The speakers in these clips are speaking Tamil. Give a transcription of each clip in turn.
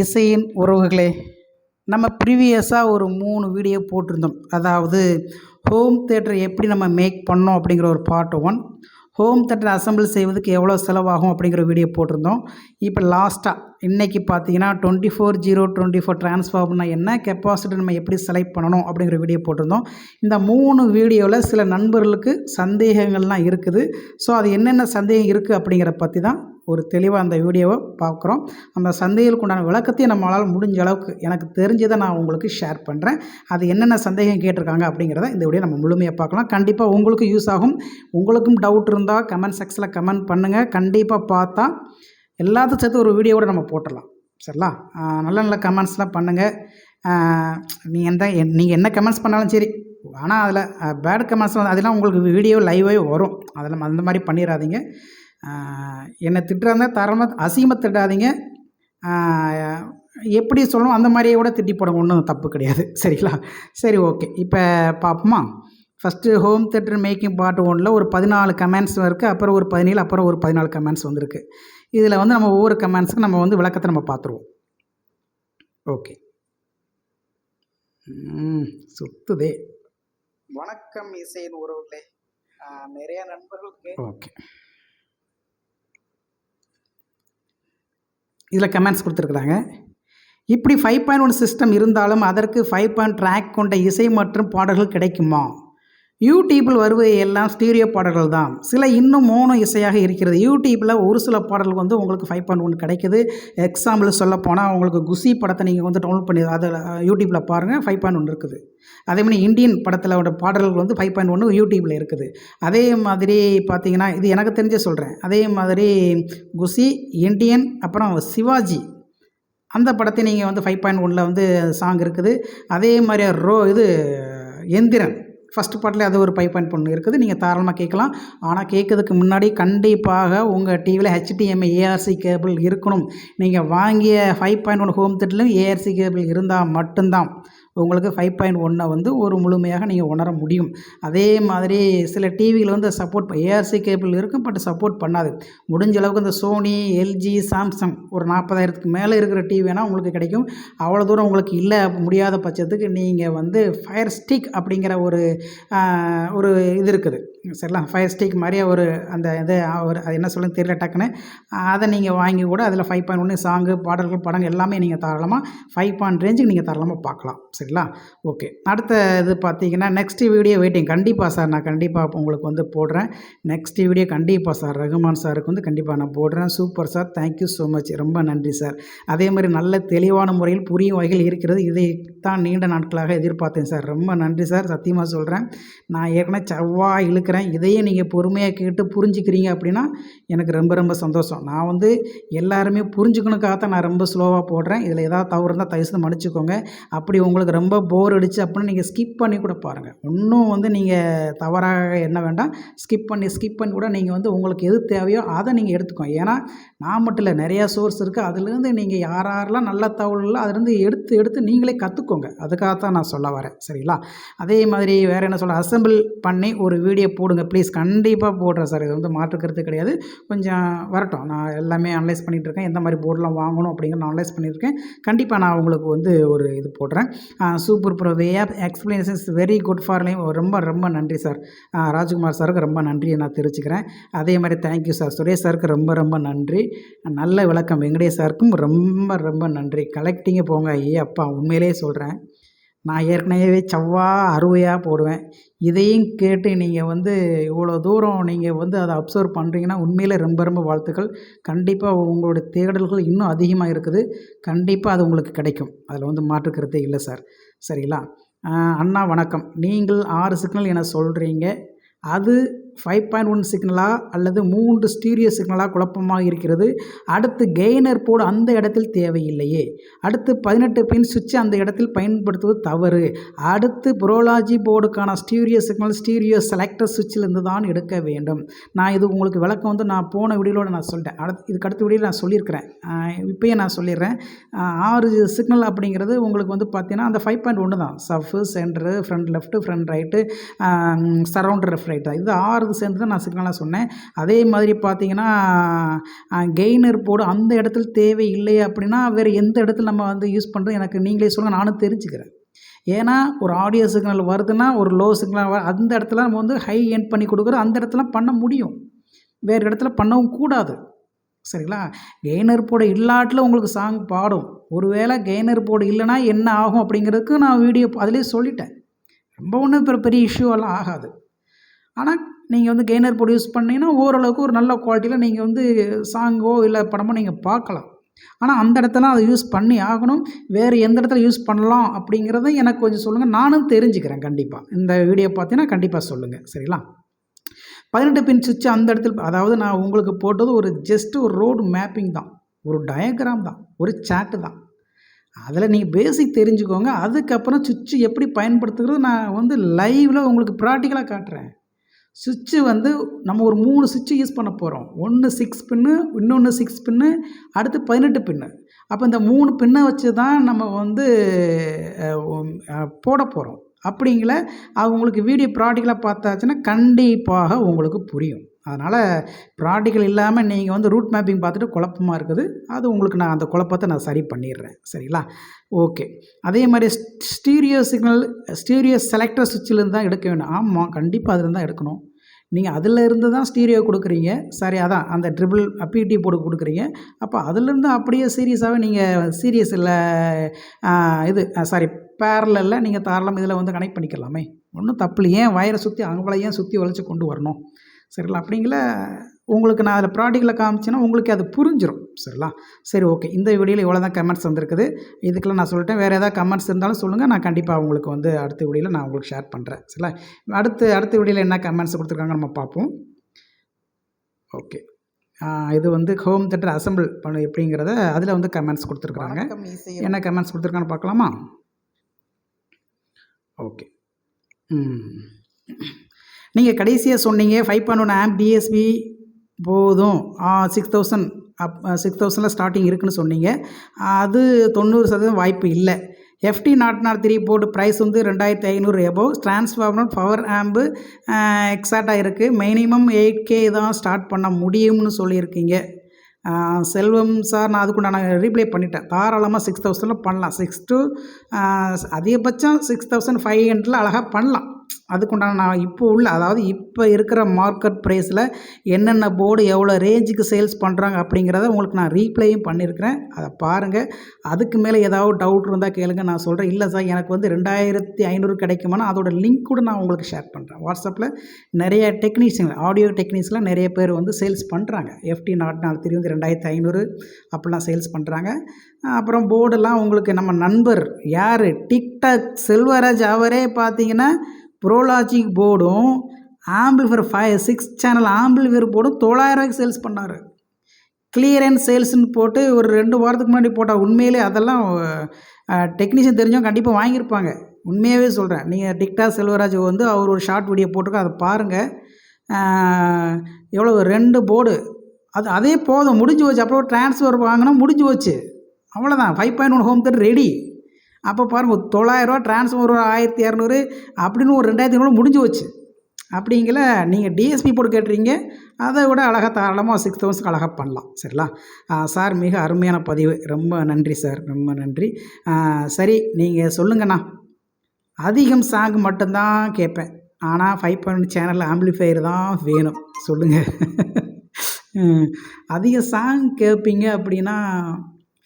இசையின் உறவுகளே, நம்ம ப்ரீவியஸாக ஒரு 3 வீடியோ போட்டிருந்தோம். அதாவது ஹோம் தியேட்டர் எப்படி நம்ம மேக் பண்ணோம் அப்படிங்கிற ஒரு பார்ட் 1, ஹோம் தியேட்டர் அசெம்பிள் செய்வதுக்கு எவ்வளோ செலவாகும் அப்படிங்கிற வீடியோ போட்டிருந்தோம். இப்போ லாஸ்ட்டாக இன்றைக்கி பார்த்தீங்கன்னா 24/0/24 ட்ரான்ஸ்ஃபார்மர்னா என்ன, கெப்பாசிட்டி நம்ம எப்படி செலக்ட் பண்ணணும் அப்படிங்கிற வீடியோ போட்டிருந்தோம். இந்த 3 வீடியோவில் சில நண்பர்களுக்கு சந்தேகங்கள்லாம் இருக்குது. ஸோ அது என்னென்ன சந்தேகம் இருக்குது அப்படிங்கிற பற்றி தான் ஒரு தெளிவாக அந்த வீடியோவை பார்க்குறோம். அந்த சந்தேகங்களுக்கு உண்டான விளக்கத்தையும் நம்மளால் முடிஞ்ச அளவுக்கு எனக்கு தெரிஞ்சதை நான் உங்களுக்கு ஷேர் பண்ணுறேன். அது என்னென்ன சந்தேகம் கேட்டிருக்காங்க அப்படிங்கிறத இந்த வீடியோ நம்ம முழுமையாக பார்க்கலாம். கண்டிப்பாக உங்களுக்கு யூஸ் ஆகும். உங்களுக்கும் டவுட் இருந்தால் கமெண்ட் செக்ஷனில் கமெண்ட் பண்ணுங்கள். கண்டிப்பாக பார்த்தா எல்லாத்தையும் சேர்த்து ஒரு வீடியோவோட நம்ம போட்டுடலாம். சரிங்களா? நல்ல நல்ல கமெண்ட்ஸ்லாம் பண்ணுங்கள். நீங்கள் என்ன கமெண்ட்ஸ் பண்ணாலும் சரி, ஆனால் அதில் பேட் கமெண்ட்ஸ் வந்து அதெல்லாம் உங்களுக்கு வீடியோ லைவாகவே வரும். அதெல்லாம் அந்த மாதிரி பண்ணிடாதீங்க. என்னை திட்டுறாங்க தரமாக அசிங்கமாக திட்டாதீங்க. எப்படி சொல்லணும் அந்த மாதிரியே கூட திட்டி போடுங்க, ஒன்றும் தப்பு கிடையாது. சரிங்களா? சரி, ஓகே. இப்போ பார்ப்போமா? First home theatre making part 1ல் ஒரு 14 கமெண்ட்ஸ் இருக்குது. அப்புறம் ஒரு 17, அப்புறம் ஒரு 14 கமெண்ட்ஸ் வந்துருக்கு. இதில் வந்து நம்ம ஒவ்வொரு கமெண்ட்ஸுக்கு நம்ம வந்து விளக்கத்தை நம்ம பார்த்துருவோம். ஓகே. சுத்துதே. வணக்கம் இசையின் உறவுகளே. நிறைய நண்பர்களுக்கு ஓகே. இதில் கமெண்ட்ஸ் கொடுத்துருக்குறாங்க. இப்படி 5.1 சிஸ்டம் இருந்தாலும் அதற்கு 5 ட்ராக் கொண்ட இசை மற்றும் பாடல்கள் கிடைக்குமா? யூடியூப்பில் வருவது எல்லாம் ஸ்டீரியோ பாடல்கள் தான். சில இன்னும் மோனோ இசையாக இருக்கிறது. யூடியூப்பில் ஒரு சில பாடல்கள் வந்து உங்களுக்கு 5.1 கிடைக்குது. எக்ஸாம்பிள் சொல்ல போனால் உங்களுக்கு குஷி படத்தை நீங்கள் வந்து டவுன்லோட் பண்ணி அதில் யூடியூப்பில் பாருங்கள், 5.1 இருக்குது. அதே மாதிரி இந்தியன் படத்தில் பாடல்கள் வந்து 5.1 யூடியூப்பில் இருக்குது. அதே மாதிரி பார்த்தீங்கன்னா, இது எனக்கு தெரிஞ்ச சொல்கிறேன். அதே மாதிரி குஷி, இண்டியன், அப்புறம் சிவாஜி அந்த படத்தை நீங்கள் வந்து 5.1ல் வந்து சாங் இருக்குது. அதே மாதிரி எந்திரன் ஃபஸ்ட்டு பாட்டில் அது ஒரு 5.1 இருக்குது. நீங்கள் தாராளமாக கேட்கலாம். ஆனால் கேட்கறதுக்கு முன்னாடி கண்டிப்பாக உங்கள் டிவியில் HDMI ARC கேபிள் இருக்கணும். நீங்கள் வாங்கிய 5.1 ஹோம் தியேட்டர்லையும் ARC கேபிள் இருந்தால் மட்டும்தான் உங்களுக்கு 5.1 வந்து ஒரு முழுமையாக நீங்கள் உணர முடியும். அதே மாதிரி சில டிவியில் வந்து சப்போர்ட் ARC கேபிள் இருக்கும், பட் சப்போர்ட் பண்ணாது. முடிஞ்ச அளவுக்கு இந்த சோனி, LG, சாம்சங் ஒரு 40,000க்கு மேலே இருக்கிற டிவினா உங்களுக்கு கிடைக்கும். அவ்வளோ தூரம் உங்களுக்கு இல்லை முடியாத பட்சத்துக்கு நீங்கள் வந்து ஃபயர் ஸ்டிக் அப்படிங்கிற ஒரு இது இருக்குது. சரிங்களா? ஃபயர் ஸ்டிக் மாதிரியே ஒரு அந்த இது அது என்ன சொல்லுன்னு தெரியல டக்குன்னு. அதை நீங்கள் வாங்கி கூட அதில் 5.1 சாங்கு, பாடல்கள், படங்கள் எல்லாமே நீங்கள் தாராளமாக 5 ரேஞ்சுக்கு நீங்கள் தாராளமாக பார்க்கலாம். சரிங்களா? ஓகே. அடுத்த இது பார்த்தீங்கன்னா நெக்ஸ்ட் வீடியோ வெயிட்டிங். கண்டிப்பாக சார், நான் கண்டிப்பாக உங்களுக்கு வந்து போடுறேன். நெக்ஸ்ட் வீடியோ கண்டிப்பாக சார், ரகுமான் சாருக்கு வந்து கண்டிப்பாக நான் போடுறேன். Super sir, thank you so much, ரொம்ப நன்றி சார். அதே மாதிரி நல்ல தெளிவான முறையில் புரியும் வகையில் இருக்கிறது. இதை தான் நீண்ட நாட்களாக எதிர்பார்த்தேன் சார். ரொம்ப நன்றி சார், சத்தியமாக சொல்கிறேன். நான் ஏற்கனவே செவ்வாய் இழுக்கிறேன். இதையும் நீங்கள் பொறுமையாக கேட்டு புரிஞ்சுக்கிறீங்க அப்படின்னா எனக்கு ரொம்ப ரொம்ப சந்தோஷம். நான் வந்து எல்லாருமே புரிஞ்சுக்கணுக்காகத்தான் நான் ரொம்ப ஸ்லோவாக போடுறேன். இதில் ஏதாவது தவறு இருந்தால் தயவுசெய்து மன்னிச்சுக்கோங்க. அப்படி உங்களுக்கு ரொம்ப போர் அடிச்சு அப்படின்னு நீங்கள் ஸ்கிப் பண்ணி கூட பாருங்கள். இன்னும் வந்து நீங்கள் தவறாக என்ன வேண்டாம், ஸ்கிப் பண்ணி கூட நீங்கள் வந்து உங்களுக்கு எது தேவையோ அதை நீங்கள் எடுத்துக்கோங்க. ஏன்னா நான் மட்டும் இல்லை, நிறையா சோர்ஸ் இருக்குது. அதுலேருந்து நீங்கள் யாரெல்லாம் நல்ல தகவல்களோ அதுலேருந்து எடுத்து நீங்களே கற்றுக்கோங்க. அதுக்காகத்தான் நான் சொல்ல வரேன். சரிங்களா? அதே மாதிரி வேறு என்ன சொல்ல, அசெம்பிள் பண்ணி ஒரு வீடியோ போடுங்க ப்ளீஸ். கண்டிப்பாக போடுறேன் சார், இது வந்து மாற்றுக்கிறது கிடையாது. கொஞ்சம் வரட்டும், நான் எல்லாமே அனலைஸ் பண்ணிகிட்ருக்கேன். எந்த மாதிரி போர்டெலாம் வாங்கணும் அப்படிங்கிற நான் அனலைஸ் பண்ணியிருக்கேன். கண்டிப்பாக நான் உங்களுக்கு வந்து ஒரு இது போடுறேன். Super bro, way of explanations very good for lime. ரொம்ப ரொம்ப நன்றி சார். ராஜ்குமார் சாருக்கு ரொம்ப நன்றியை நான் தெரிவிச்சுக்கிறேன். அதே மாதிரி தேங்க்யூ சார். சுரேஷ் சாருக்கு ரொம்ப ரொம்ப நன்றி. நல்ல விளக்கம். வெங்கடேஷ் சாருக்கும் ரொம்ப ரொம்ப நன்றி. கலெக்டிங்கே போங்க. அப்பா உண்மையிலே சொல்கிறேன், நான் ஏற்கனவே அருவையாக போடுவேன். இதையும் கேட்டு நீங்கள் வந்து இவ்வளோ தூரம் நீங்கள் வந்து அதை அப்சர்வ் பண்ணுறீங்கன்னா உண்மையிலே ரொம்ப ரொம்ப வாழ்த்துக்கள். கண்டிப்பாக உங்களோட தேடல்கள் இன்னும் அதிகமாக இருக்குது. கண்டிப்பாக அது உங்களுக்கு கிடைக்கும். அதில் வந்து மாற்றுக்கிறதே இல்லை சார். சரிங்களா? அண்ணா வணக்கம். நீங்கள் 6 சிக்னல் என சொல்கிறீங்க. அது 5.1 சிக்னலா அல்லது 3 ஸ்டீரியோ சிக்னலாக குழப்பமாக இருக்கிறது. அடுத்து கெய்னர் போர்டு அந்த இடத்தில் தேவையில்லையே. அடுத்து 18 பின் சுவிட்ச் அந்த இடத்தில் பயன்படுத்துவது தவறு. அடுத்து புரோலாஜி போர்டுக்கான ஸ்டீரியோ சிக்னல் ஸ்டீரியோ செலக்டர் சுவிட்சிலிருந்து தான் எடுக்க வேண்டும். நான் இது உங்களுக்கு விளக்கம் வந்து நான் போன வீடியோவில் நான் சொல்லிட்டேன். இதுக்கு அடுத்த வீடியோவில் நான் சொல்லியிருக்கிறேன். இப்போயே நான் சொல்லிடுறேன். 6 சிக்னல் அப்படிங்கிறது உங்களுக்கு வந்து பார்த்தீங்கன்னா அந்த 5.1 தான். Sub, centre, front left, front right, surround left right. இது 6 4க்கு சேர்ந்து தான் நான் சிக்னலாக சொன்னேன். அதே மாதிரி பார்த்தீங்கன்னா கெய்னர் போர்டு அந்த இடத்துல தேவை இல்லை அப்படின்னா வேறு எந்த இடத்துல நம்ம வந்து யூஸ் பண்ணுறது எனக்கு நீங்களே சொல்லுங்கள், நானும் தெரிஞ்சுக்கிறேன். ஏன்னா ஒரு ஆடியோ சிக்னல் வருதுன்னா ஒரு லோ சிக்னல் அந்த இடத்துல நம்ம வந்து ஹை எண்ட் பண்ணி கொடுக்குறோம், அந்த இடத்துல பண்ண முடியும், வேறு இடத்துல பண்ணவும் கூடாது. சரிங்களா? கெய்னர் போர்டு இல்லாட்டில் உங்களுக்கு சாங் பாடும். ஒருவேளை கெய்னர் போர்டு இல்லைனா என்ன ஆகும் அப்படிங்கிறதுக்கு நான் வீடியோ அதிலே சொல்லிட்டேன். ரொம்ப ஒன்றும் இப்போ பெரிய இஷ்யூவெல்லாம் ஆகாது. ஆனால் நீங்கள் வந்து கெய்னர் போர்டு யூஸ் பண்ணிங்கன்னா ஓரளவுக்கு ஒரு நல்ல குவாலிட்டியில் நீங்கள் வந்து சாங்கோ இல்லை படமோ நீங்கள் பார்க்கலாம். ஆனால் அந்த இடத்துல அதை யூஸ் பண்ணி ஆகணும். வேறு எந்த இடத்துல யூஸ் பண்ணலாம் அப்படிங்கிறத எனக்கு கொஞ்சம் சொல்லுங்கள், நானும் தெரிஞ்சுக்கிறேன். கண்டிப்பாக இந்த வீடியோ பார்த்தீங்கன்னா கண்டிப்பாக சொல்லுங்கள். சரிங்களா? 18 பின் சுவிட்ச் அந்த இடத்துல, அதாவது நான் உங்களுக்கு போட்டது ஒரு ஜஸ்ட்டு ஒரு ரோடு மேப்பிங் தான், ஒரு டயக்ராம் தான், ஒரு சார்ட்டு தான். அதில் நீங்கள் பேசிக் தெரிஞ்சுக்கோங்க. அதுக்கப்புறம் சுவிட்ச் எப்படி பயன்படுத்துகிறது நான் வந்து லைவில் உங்களுக்கு ப்ராக்டிக்கலாக காட்டுறேன். சுவிட்சு வந்து நம்ம ஒரு 3 சுவிட்சு யூஸ் பண்ண போகிறோம். ஒன்று 6 பின்னு, இன்னொன்று 6 பின்னு, அடுத்து 18 பின்னு. அப்போ இந்த 3 பின்னை வச்சு தான் நம்ம வந்து போட போகிறோம். அப்படிங்கிற அது உங்களுக்கு வீடியோ ப்ராக்டிக்கலாக பார்த்தாச்சுன்னா கண்டிப்பாக உங்களுக்கு புரியும். அதனால் ப்ராக்டிக்கல் இல்லாமல் நீங்கள் வந்து ரூட் மேப்பிங் பார்த்துட்டு குழப்பமாக இருக்குது. அது உங்களுக்கு நான் அந்த குழப்பத்தை நான் சரி பண்ணிடுறேன். சரிங்களா? ஓகே. அதே மாதிரி ஸ்டீரியோ சிக்னல், ஸ்டீரியோ செலக்டர் சுவிட்சிலேருந்து தான் எடுக்க வேண்டும். ஆமாம், கண்டிப்பாக அதுலேருந்து தான் எடுக்கணும். நீங்கள் அதில் இருந்து தான் ஸ்டீரியோ கொடுக்குறீங்க. சரி, அதான் அந்த ட்ரிபிள் பிடி போர்டு கொடுக்குறீங்க. அப்போ அதிலேருந்து அப்படியே சீரியஸாகவே நீங்கள் சீரியஸில் இது சாரி பேரலில் நீங்கள் தாராளமாக இதில் வந்து கனெக்ட் பண்ணிக்கலாமே, ஒன்றும் தப்பு இல்லை. ஏன் வயரை சுற்றி அவங்கள ஏன் சுற்றி வளைச்சி கொண்டு வரணும்? சரிங்களா? அப்படிங்கள உங்களுக்கு நான் அதில் ப்ராக்டிக்கலில் காமிச்சேன்னா உங்களுக்கு அது புரிஞ்சிடும். சரிங்களா? சரி, ஓகே. இந்த வீடியோவில் இவ்வளோ தான் கமெண்ட்ஸ் வந்திருக்குது. இதுக்கெல்லாம் நான் சொல்லிட்டேன். வேறு ஏதாவது கமெண்ட்ஸ் இருந்தாலும் சொல்லுங்கள், நான் கண்டிப்பாக உங்களுக்கு வந்து அடுத்த வீடியோவில் நான் உங்களுக்கு ஷேர் பண்ணுறேன். சரிங்களா? அடுத்த வீடியோவில் என்ன கமெண்ட்ஸ் கொடுத்துருக்காங்க நம்ம பார்ப்போம். ஓகே. இது வந்து ஹோம் தேட்டர் அசம்பிள் பண்ண எப்படிங்கிறத அதில் வந்து கமெண்ட்ஸ் கொடுத்துருக்குறாங்க. என்ன கமெண்ட்ஸ் கொடுத்துருக்காங்கன்னு பார்க்கலாமா? ஓகே. நீங்கள் கடைசியாக சொன்னீங்க 5.1 ஆம்ப் டிஎஸ்பி போதும், 6000 6000ல் ஸ்டார்டிங் இருக்குதுன்னு சொன்னீங்க. அது 90% வாய்ப்பு இல்லை. FT003 போர்டு ப்ரைஸ் வந்து 2500 எபோவ். ட்ரான்ஸ்ஃபார்மர் பவர் ஆம்பு எக்ஸாக்டாக இருக்குது. மினிமம் 8K தான் ஸ்டார்ட் பண்ண முடியும்னு சொல்லியிருக்கீங்க. செல்வம் சார், நான் அதுக்குண்டான ரீப்ளை பண்ணிட்டேன். தாராளமாக 6000ல் பண்ணலாம். 6 to அதிகபட்சம் 6500ல் அழகாக பண்ணலாம். அதுக்குண்டான நான் இப்போ உள்ள, அதாவது இப்போ இருக்கிற மார்க்கெட் ப்ரைஸில் என்னென்ன போர்டு எவ்வளோ ரேஞ்சுக்கு சேல்ஸ் பண்ணுறாங்க அப்படிங்கிறத உங்களுக்கு நான் ரீப்ளையும் பண்ணியிருக்கிறேன். அதை பாருங்கள். அதுக்கு மேலே ஏதாவது டவுட் இருந்தால் கேளுங்க, நான் சொல்கிறேன். இல்லை சார் எனக்கு வந்து 2500 கிடைக்குமானா அதோட லிங்க் கூட நான் உங்களுக்கு ஷேர் பண்ணுறேன். வாட்ஸ்அப்பில் நிறைய டெக்னீஷியன், ஆடியோ டெக்னீஷியனில் நிறைய பேர் வந்து சேல்ஸ் பண்ணுறாங்க. FT003 வந்து 2500 அப்படிலாம் சேல்ஸ் பண்ணுறாங்க. அப்புறம் போர்டெல்லாம் உங்களுக்கு நம்ம நண்பர் யார், டிக்டாக் செல்வராஜ், அவரே பார்த்தீங்கன்னா ப்ரோலாஜிக் போர்டும் ஆம்பிளிஃபர் 6 சேனல் ஆம்பிளிஃபர் போர்டும் 9,000 சேல்ஸ் பண்ணார். கிளியரன்ஸ் சேல்ஸ்ன்னு போட்டு ஒரு 2 வாரத்துக்கு முன்னாடி போட்டால் உண்மையிலே அதெல்லாம் டெக்னீஷியன் தெரிஞ்சவங்க கண்டிப்பாக வாங்கியிருப்பாங்க. உண்மையாகவே சொல்கிறேன். நீங்கள் டிக்டாக் செல்வராஜ் வந்து அவர் ஒரு ஷார்ட் வீடியோ போட்டிருக்கோம், அதை பாருங்கள். எவ்வளோ 2 போர்டு, அதே போதும், முடிஞ்சு போச்சு. அப்புறம் ட்ரான்ஸ்ஃபர் வாங்கினா முடிஞ்சு போச்சு, அவ்வளோதான். 5.1 ஹோம் தேட்டர் ரெடி. அப்போ பாருங்கள், 900 ட்ரான்ஸ்ஃபர் 1200 அப்படின்னு ஒரு 2500 முடிஞ்சு போச்சு. அப்படிங்கிற நீங்கள் டிஎஸ்பி போட்டு கேட்டுறீங்க, அதை விட அழகாக தாராளமாக 6000 அழகாக பண்ணலாம். சரிங்களா? சார், மிக அருமையான பதிவு, ரொம்ப நன்றி சார், ரொம்ப நன்றி. சரி, நீங்கள் சொல்லுங்கண்ணா. அதிகம் சாங் மட்டும்தான் கேட்பேன், ஆனால் 5.1 சேனலில் ஆம்பிளிஃபையர் தான் வேணும், சொல்லுங்கள். அதிக சாங் கேட்பீங்க அப்படின்னா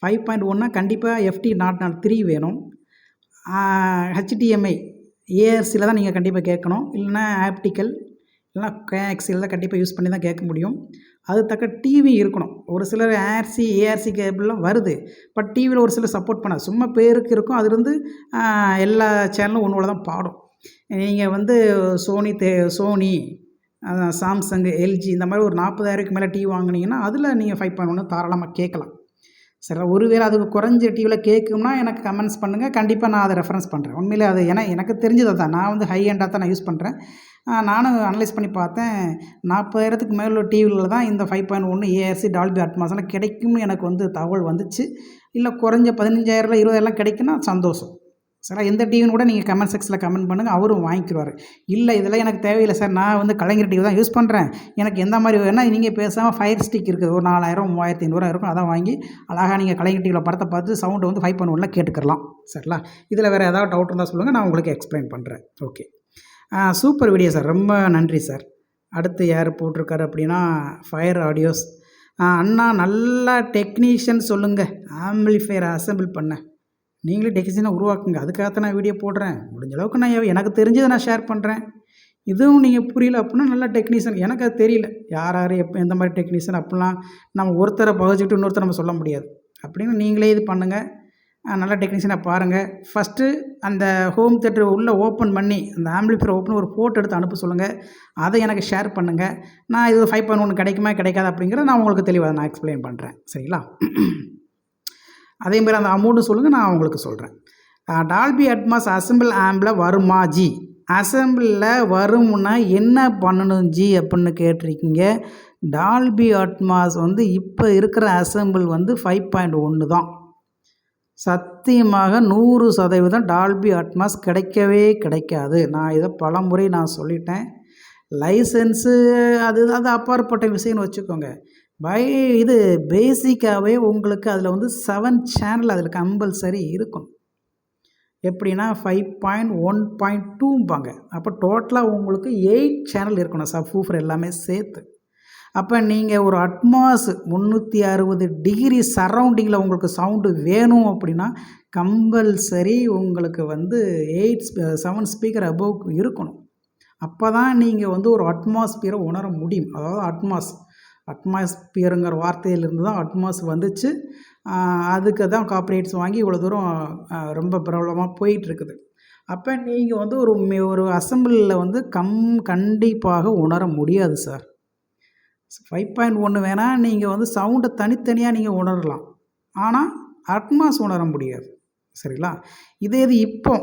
5.1னா கண்டிப்பாக FT003 வேணும். HDMI ஏஆர்சியில் தான் நீங்கள் கண்டிப்பாக கேட்கணும். இல்லைனா ஆப்டிக்கல், இல்லைனா கோஆக்சியில் தான் கண்டிப்பாக யூஸ் பண்ணி தான் கேட்க முடியும். அது தக்க டிவி இருக்கணும். ஒரு சிலர் ஏஆர்சி கேபிள்லாம் வருது, பட் டிவியில் ஒரு சிலர் சப்போர்ட் பண்ணாது, சும்மா பேருக்கு இருக்கும். அது வந்து எல்லா சேனலும் ஒன்று தான் பாடும். நீங்கள் வந்து சோனி, சாம்சங், எல்ஜி இந்த மாதிரி ஒரு 40,000க்கு மேலே டிவி வாங்கினீங்கன்னா அதில் நீங்கள் 5.1 தாராளமாக கேட்கலாம். சரி, ஒருவேளை அதுக்கு குறைஞ்ச டிவியில் கேட்கும்னா எனக்கு கமெண்ட்ஸ் பண்ணுங்கள், கண்டிப்பாக நான் அதை ரெஃபரன்ஸ் பண்ணுறேன். உண்மையிலே அது எனக்கு தெரிஞ்சது தான். நான் வந்து ஹை எண்டாக தான் நான் யூஸ் பண்ணுறேன். நானும் அனலைஸ் பண்ணி பார்த்தேன். 40,000க்கு மேலே உள்ள டிவியில் தான் இந்த 5.1 ஏஆர்சி டால்பி அட்மாஸ்லாம் கிடைக்கும்னு எனக்கு வந்து தகவல் வந்துச்சு. இல்லை குறைஞ்ச 15,000 20,000 கிடைக்குன்னா சந்தோஷம். சார் எந்த டிவின்னு கூட நீங்கள் கமெண்ட் செக்ஷனில் கமெண்ட் பண்ணுங்கள், அவரும் வாங்கிக்கிடுவார். இல்லை இதெல்லாம் எனக்கு தேவையில்லை சார், நான் வந்து கலைஞர் டிவி தான் யூஸ் பண்ணுறேன், எனக்கு எந்த மாதிரி வேணால் நீங்கள் பேசாமல் ஃபயர் ஸ்டிக் இருக்குது ஒரு 4000 3500 இருக்கும், அதான் வாங்கி அழகாக நீங்கள் கலைஞர் டிவியில் படத்தை பார்த்து சவுண்டு வந்து 5.1 கேட்டுக்கலாம். சரிங்களா? இதில் வேறு ஏதாவது டவுட் இருந்தால் சொல்லுங்கள், நான் உங்களுக்கு எக்ஸ்பிளைன் பண்ணுறேன். ஓகே, சூப்பர் வீடியோ சார், ரொம்ப நன்றி சார். அடுத்து யார் போட்டிருக்காரு அப்படின்னா ஃபயர் ஆடியோஸ். அண்ணா நல்லா டெக்னீஷியன் சொல்லுங்கள், ஆம்பிளிஃபையரை அசம்பிள் பண்ண நீங்களே டெக்னீஷியனை உருவாக்குங்க, அதுக்காகத்தான் நான் வீடியோ போடுறேன், முடிஞ்ச அளவுக்கு நான் எனக்கு தெரிஞ்சதை நான் ஷேர் பண்ணுறேன். இதுவும் நீங்கள் புரியல அப்படின்னா நல்ல டெக்னீஷியன், எனக்கு அது தெரியல யார் யார் எப்போ எந்த மாதிரி டெக்னீஷியன் அப்படிலாம் நம்ம ஒருத்தரை பகிச்சுட்டு இன்னொருத்தரை நம்ம சொல்ல முடியாது. அப்படின்னு நீங்களே இது பண்ணுங்கள், நல்ல டெக்னீஷியனை பாருங்கள். ஃபஸ்ட்டு அந்த ஹோம் தியேட்டர் உள்ளே ஓப்பன் பண்ணி அந்த ஆம்பிளிஃபையர் ஓப்பன் ஒரு ஃபோட்டோ எடுத்து அனுப்ப சொல்லுங்கள், அதை எனக்கு ஷேர் பண்ணுங்கள். நான் இது 5.1 கிடைக்குமா கிடைக்காது அப்படிங்கிறத நான் உங்களுக்கு தெளிவாக நான் எக்ஸ்பிளைன் பண்ணுறேன். சரிங்களா? அதேமாதிரி அந்த அமௌண்ட்டு சொல்லுங்கள், நான் உங்களுக்கு சொல்கிறேன். டால்பி அட்மாஸ் அசம்பிள் ஆம்பில் வருமா ஜி? அசம்பிளில் வரும்னா என்ன பண்ணணும் ஜி அப்படின்னு கேட்டிருக்கீங்க. டால்பி அட்மாஸ் வந்து இப்போ இருக்கிற அசம்பிள் வந்து 5.1 தான். சத்தியமாக 100% டால்பி அட்மாஸ் கிடைக்கவே கிடைக்காது. நான் இதை பலமுறை நான் சொல்லிட்டேன். லைசன்ஸு அது அப்பாற்பட்ட விஷயம்னு வச்சுக்கோங்க. இது பேசிக்காகவே உங்களுக்கு அதில் வந்து 7 சேனல் அதில் கம்பல்சரி இருக்கும். எப்படின்னா 5.1.2ம்பாங்க. அப்போ டோட்டலாக உங்களுக்கு 8 சேனல் இருக்கணும், சப்வூஃபர் எல்லாமே சேர்த்து. அப்போ நீங்கள் ஒரு அட்மாஸ் 360 டிகிரி சரௌண்டிங்கில் உங்களுக்கு சவுண்டு வேணும் அப்படின்னா கம்பல்சரி உங்களுக்கு வந்து 7 ஸ்பீக்கர் அபோவ் இருக்கணும். அப்போ தான் நீங்கள் வந்து ஒரு அட்மாஸ்பியரை உணர முடியும். அதாவது அட்மாஸ்பியருங்கிற வார்த்தையிலிருந்து தான் அட்மாஸ் வந்துச்சு. அதுக்கு தான் காப்பிரைட்ஸ் வாங்கி இவ்வளோ தூரம் ரொம்ப பிரபலமாக போயிட்டுருக்குது. அப்போ நீங்கள் வந்து ஒரு அசம்பிளில் வந்து கண்டிப்பாக உணர முடியாது சார். 5.1 வேணால் நீங்கள் வந்து சவுண்டை தனித்தனியாக நீங்கள் உணரலாம், ஆனால் அட்மாஸ் உணர முடியாது. சரிங்களா? இது இப்போ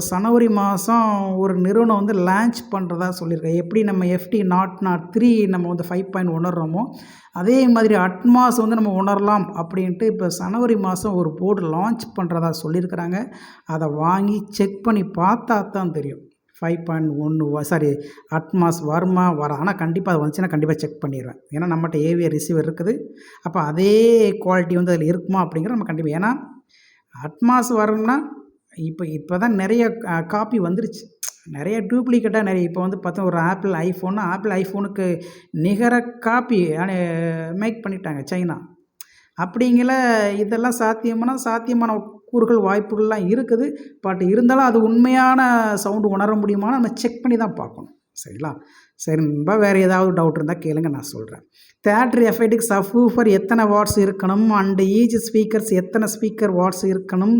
ஜனவரி மாதம் ஒரு நிறுவனம் வந்து லான்ச் பண்ணுறதா சொல்லியிருக்கேன். எப்படி நம்ம FT003 நம்ம வந்து 5.1 உணர்றோமோ அதே மாதிரி அட்மாஸ் வந்து நம்ம உணரலாம் அப்படின்ட்டு இப்போ ஜனவரி மாதம் ஒரு போர்டு லான்ச் பண்ணுறதா சொல்லியிருக்கிறாங்க. அதை வாங்கி செக் பண்ணி பார்த்தா தான் தெரியும் 5.1 அட்மாஸ் வருமா ஆனால் கண்டிப்பாக அது வந்துச்சுன்னா கண்டிப்பாக செக் பண்ணிடுவேன். ஏன்னா நம்மகிட்ட AVR ரிசீவர் இருக்குது. அப்போ அதே குவாலிட்டி வந்து அதில் இருக்குமா அப்படிங்கிற நம்ம கண்டிப்பாக, ஏன்னா அட்மாஸ் வரும்னா இப்போ தான் நிறைய காப்பி வந்துருச்சு, நிறைய டூப்ளிகேட்டாக நிறைய. இப்போ வந்து பார்த்தா ஒரு ஆப்பிள் ஐஃபோனுக்கு நிகர காப்பி மேக் பண்ணிட்டாங்க சைனா. அப்படிங்கிற இதெல்லாம் சாத்தியமான கூறுகள் வாய்ப்புகள்லாம் இருக்குது. பட் இருந்தாலும் அது உண்மையான சவுண்டு உணர முடியுமான்னு நம்ம செக் பண்ணி தான் பார்க்கணும். சரிங்களா? சரி நண்பா, வேறு ஏதாவது டவுட் இருந்தால் கேளுங்க, நான் சொல்கிறேன். தேட்டர் எஃபெக்டிக் சப்வூஃபர் எத்தனை வாட்ஸ் இருக்கணும் அண்டு ஈச் ஸ்பீக்கர்ஸ் எத்தனை ஸ்பீக்கர் வாட்ஸ் இருக்கணும்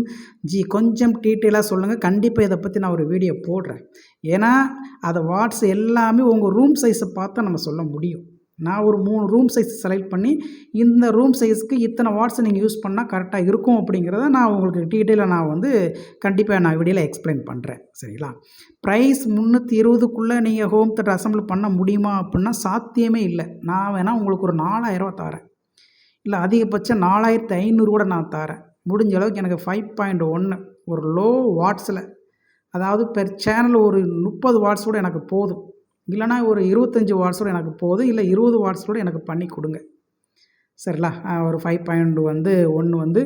ஜி? கொஞ்சம் டீட்டெயிலாக சொல்லுங்கள். கண்டிப்பாக இதை பற்றி நான் ஒரு வீடியோ போடுறேன். ஏன்னா அதை வாட்ஸ் எல்லாமே உங்கள் ரூம் சைஸை பார்த்தா நம்ம சொல்ல முடியும். நான் ஒரு 3 ரூம் சைஸ் செலக்ட் பண்ணி இந்த ரூம் சைஸ்க்கு இத்தனை வாட்ஸ் நீங்கள் யூஸ் பண்ணால் கரெக்டாக இருக்கும் அப்படிங்கிறத நான் உங்களுக்கு டீட்டெயிலாக நான் வந்து கண்டிப்பாக நான் வீடியோவில் எக்ஸ்பிளைன் பண்ணுறேன். சரிங்களா? ப்ரைஸ் 320க்குள்ளே நீங்கள் ஹோம் தியேட்டர் அசம்பிள் பண்ண முடியுமா அப்படின்னா சாத்தியமே இல்லை. நான் வேணால் உங்களுக்கு ஒரு 4000 தரேன், இல்லை அதிகபட்சம் 4500 கூட நான் தரேன். முடிஞ்ச அளவுக்கு எனக்கு 5.1 ஒரு லோ வாட்ஸில், அதாவது பெர் சேனல் ஒரு 30 வாட்ஸ் கூட எனக்கு போதும், இல்லைனா ஒரு 25 வாட்ஸோட எனக்கு போதும், இல்லை 20 வாட்ஸோட எனக்கு பண்ணி கொடுங்க. சரிங்களா? ஒரு 5.1 வந்து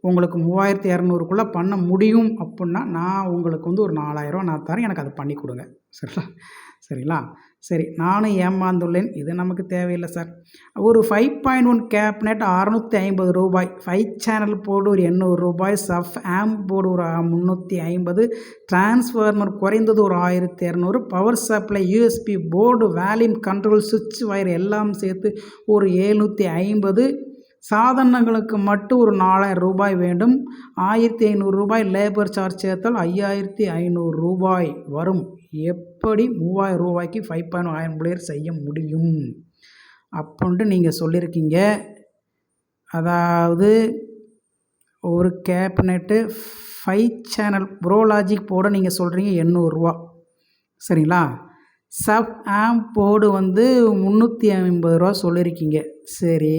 உங்களுக்கு 3200க்குள்ளே பண்ண முடியும் அப்படின்னா நான் உங்களுக்கு வந்து ஒரு 4000 நான் தரேன், எனக்கு அதை பண்ணி கொடுங்க. சரிங்களா? சரி, நானும் ஏமாந்துள்ளேன், இது நமக்கு தேவையில்லை சார். ஒரு 5.1 கேப்னெட் 650 ரூபாய், 5 சேனல் போர்டு ஒரு 800 ரூபாய், சப் ஆம்ப் போர்டு ஒரு 350, டிரான்ஸ்ஃபார்மர் குறைந்தது ஒரு 1200, power supply USB board volume control சுவிட்ச் வயர் எல்லாம் சேர்த்து ஒரு 750, சாதனங்களுக்கு மட்டும் ஒரு 4000 ரூபாய் வேண்டும். 1500 ரூபாய் லேபர் சார்ஜ் சேர்த்தால் 5500 ரூபாய் வரும். எப்படி 3000 ரூபாய்க்கு 5.1 ஆம்பிளிஃபையர் செய்ய முடியும் அப்படின்ட்டு நீங்கள் சொல்லியிருக்கீங்க. அதாவது ஒரு கேபினெட்டு 5 சேனல் ப்ரோலாஜிக் போர்டை நீங்கள் சொல்கிறீங்க 800 ரூபா. சரிங்களா? சப் ஆம்ப் போர்டு வந்து 350 ரூபா சொல்லியிருக்கீங்க. சரி,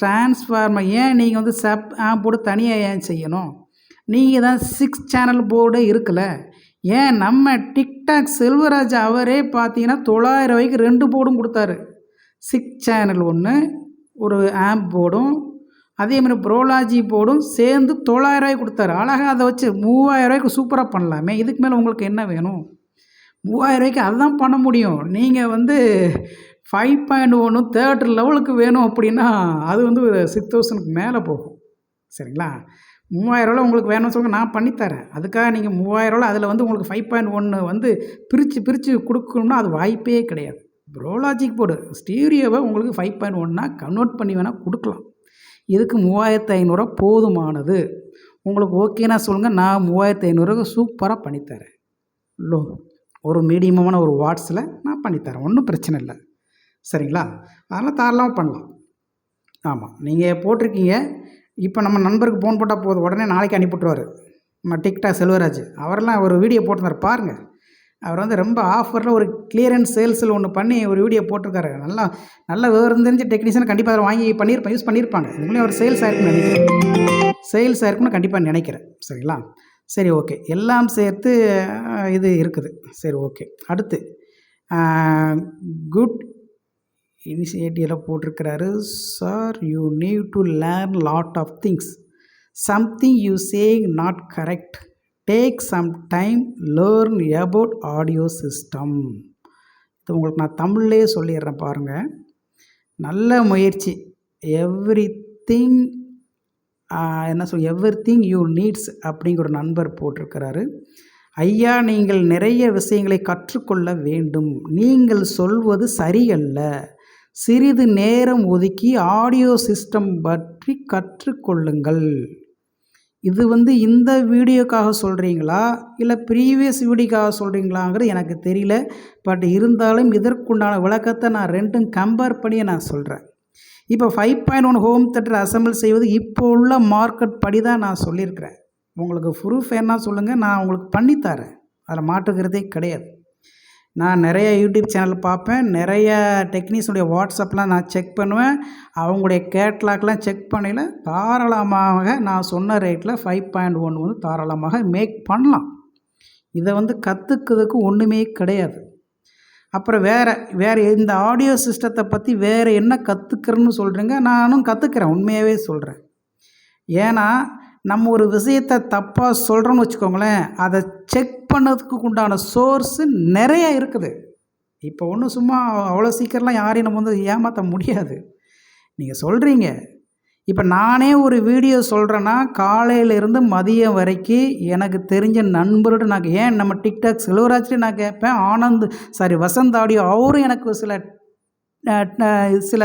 டிரான்ஸ்ஃபார்மர் ஏன் நீங்கள் வந்து சப் போர்டு தனியாக ஏன் செய்யணும்? நீங்கள் தான் 6 சேனல் போர்டே இருக்குல்ல. ஏன் நம்ம டிக்டாக் செல்வராஜ் அவரே பார்த்தீங்கன்னா 900 ரூபாய்க்கு 2 போர்டும் கொடுத்தாரு. 6 சேனல் ஒன்று, ஒரு ஆம்ப் போர்டும், அதேமாதிரி ப்ரோலாஜி போர்டும் சேர்ந்து 900 ரூபாய்க்கு கொடுத்தாரு. அழகாக அதை வச்சு 3000 ரூபாய்க்கு சூப்பராக பண்ணலாமே. இதுக்கு மேலே உங்களுக்கு என்ன வேணும்? 3000 ரூபாய்க்கு அதுதான் பண்ண முடியும். நீங்கள் வந்து 5.1 தேர்ட் லெவலுக்கு வேணும் அப்படின்னா அது வந்து 6000க்கு மேலே போகும். சரிங்களா? 3000 ரூபாய் உங்களுக்கு வேணும்னு சொல்லுங்கள், நான் பண்ணித்தரேன். அதுக்காக நீங்கள் 3000 ரூபாய் அதில் வந்து உங்களுக்கு 5.1 வந்து பிரித்து கொடுக்கணும்னா அது வாய்ப்பே கிடையாது. ப்ரோலாஜிக் போர்டு ஸ்டீரியோவை உங்களுக்கு 5.1 கன்வெர்ட் பண்ணி வேணால் கொடுக்கலாம். இதுக்கு 3500 போதுமானது. உங்களுக்கு ஓகேனா சொல்லுங்கள், நான் 3500 சூப்பராக பண்ணித்தரேன். ஒரு மீடியமான ஒரு வாட்ஸில் நான் பண்ணித்தரேன், ஒன்றும் பிரச்சனை இல்லை. சரிங்களா? அதெல்லாம் தாராளமாக பண்ணலாம். ஆமாம், நீங்கள் போட்டிருக்கீங்க. இப்போ நம்ம நண்பருக்கு ஃபோன் போட்டால் போதும், உடனே நாளைக்கு அனுப்பிவிட்ருவார். நம்ம டிக்டாக் செல்வராஜ் அவரெல்லாம் ஒரு வீடியோ போட்டிருந்தார் பாருங்கள். அவர் வந்து ரொம்ப ஆஃபரில் ஒரு கிளியரன்ஸ் சேல்ஸில் ஒன்று பண்ணி ஒரு வீடியோ போட்டிருக்காரு. நல்ல விவரம் தெரிஞ்ச டெக்னீஷியன் கண்டிப்பாக அதை வாங்கி யூஸ் பண்ணியிருப்பாங்க. இதுலேயும் அவர் சேல்ஸ் ஆயிருக்குன்னு நினைக்கிறேன். சேல்ஸ் ஆயிருக்குன்னு கண்டிப்பாக நினைக்கிறேன். சரிங்களா? சரி, ஓகே. எல்லாம் சேர்த்து இது இருக்குது. சரி, ஓகே. அடுத்து குட் இனிஷியேட்டிவில் போட்டிருக்கிறாரு. Sir, you need to learn lot of things. Something you saying not correct. Take some time learn about audio system. இது உங்களுக்கு நான் தமிழ்லேயே சொல்லிடுறேன் பாருங்கள். நல்ல முயற்சி. எவ்ரிதிங் யூ நீட்ஸ் அப்படிங்கிற ஒரு நண்பர் போட்டிருக்கிறாரு. ஐயா, நீங்கள் நிறைய விஷயங்களை கற்றுக்கொள்ள வேண்டும். நீங்கள் சொல்வது சரியல்ல. சிறிது நேரம் ஒதுக்கி ஆடியோ சிஸ்டம் பற்றி கற்றுக்கொள்ளுங்கள். இது வந்து இந்த வீடியோக்காக சொல்கிறீங்களா இல்லை ப்ரீவியஸ் வீடியோக்காக சொல்கிறீங்களாங்கிறது எனக்கு தெரியல. பட் இருந்தாலும் இதற்குண்டான விளக்கத்தை நான் ரெண்டும் கம்பேர் பண்ணி நான் சொல்கிறேன். இப்போ 5.1 ஹோம் தேட்டர் அசம்பிள் செய்வது இப்போ உள்ள மார்க்கெட் படி தான் நான் சொல்லியிருக்கிறேன். உங்களுக்கு ப்ரூஃப் என்ன சொல்லுங்கள், நான் உங்களுக்கு பண்ணித்தரேன். அதில் மாற்றுக்கிறதே கிடையாது. நான் நிறைய யூடியூப் சேனல் பார்ப்பேன், நிறைய டெக்னீஷியனுடைய வாட்ஸ்அப்லாம் நான் செக் பண்ணுவேன். அவங்களுடைய கேட்லாக்லாம் செக் பண்ணல. தாராளமாக நான் சொன்ன ரேட்டில் 5.1 வந்து தாராளமாக மேக் பண்ணலாம். இதை வந்து கற்றுக்கிறதுக்கு ஒன்றுமே கிடையாது. அப்புறம் வேறு இந்த ஆடியோ சிஸ்டத்தை பற்றி வேறு என்ன கற்றுக்கிறேன்னு சொல்கிறீங்க. நானும் கற்றுக்கிறேன், உண்மையாகவே சொல்கிறேன். ஏன்னா நம்ம ஒரு விஷயத்தை தப்பாக சொல்கிறோன்னு வச்சுக்கோங்களேன், அதை செக் பண்ணதுக்கு உண்டான சோர்ஸு நிறைய இருக்குது. இப்போ ஒன்றும் சும்மா அவ்வளோ சீக்கிரம்லாம் யாரையும் நம்ம வந்து ஏமாற்ற முடியாது. நீங்கள் சொல்கிறீங்க, இப்போ நானே ஒரு வீடியோ சொல்கிறேன்னா காலையிலேருந்து மதியம் வரைக்கும் எனக்கு தெரிஞ்ச நண்பரோட நான் நம்ம டிக்டாக் செல்வராஜ்லேயும் நான் கேட்பேன். வசந்த் ஆடியோ அவரும் எனக்கு சில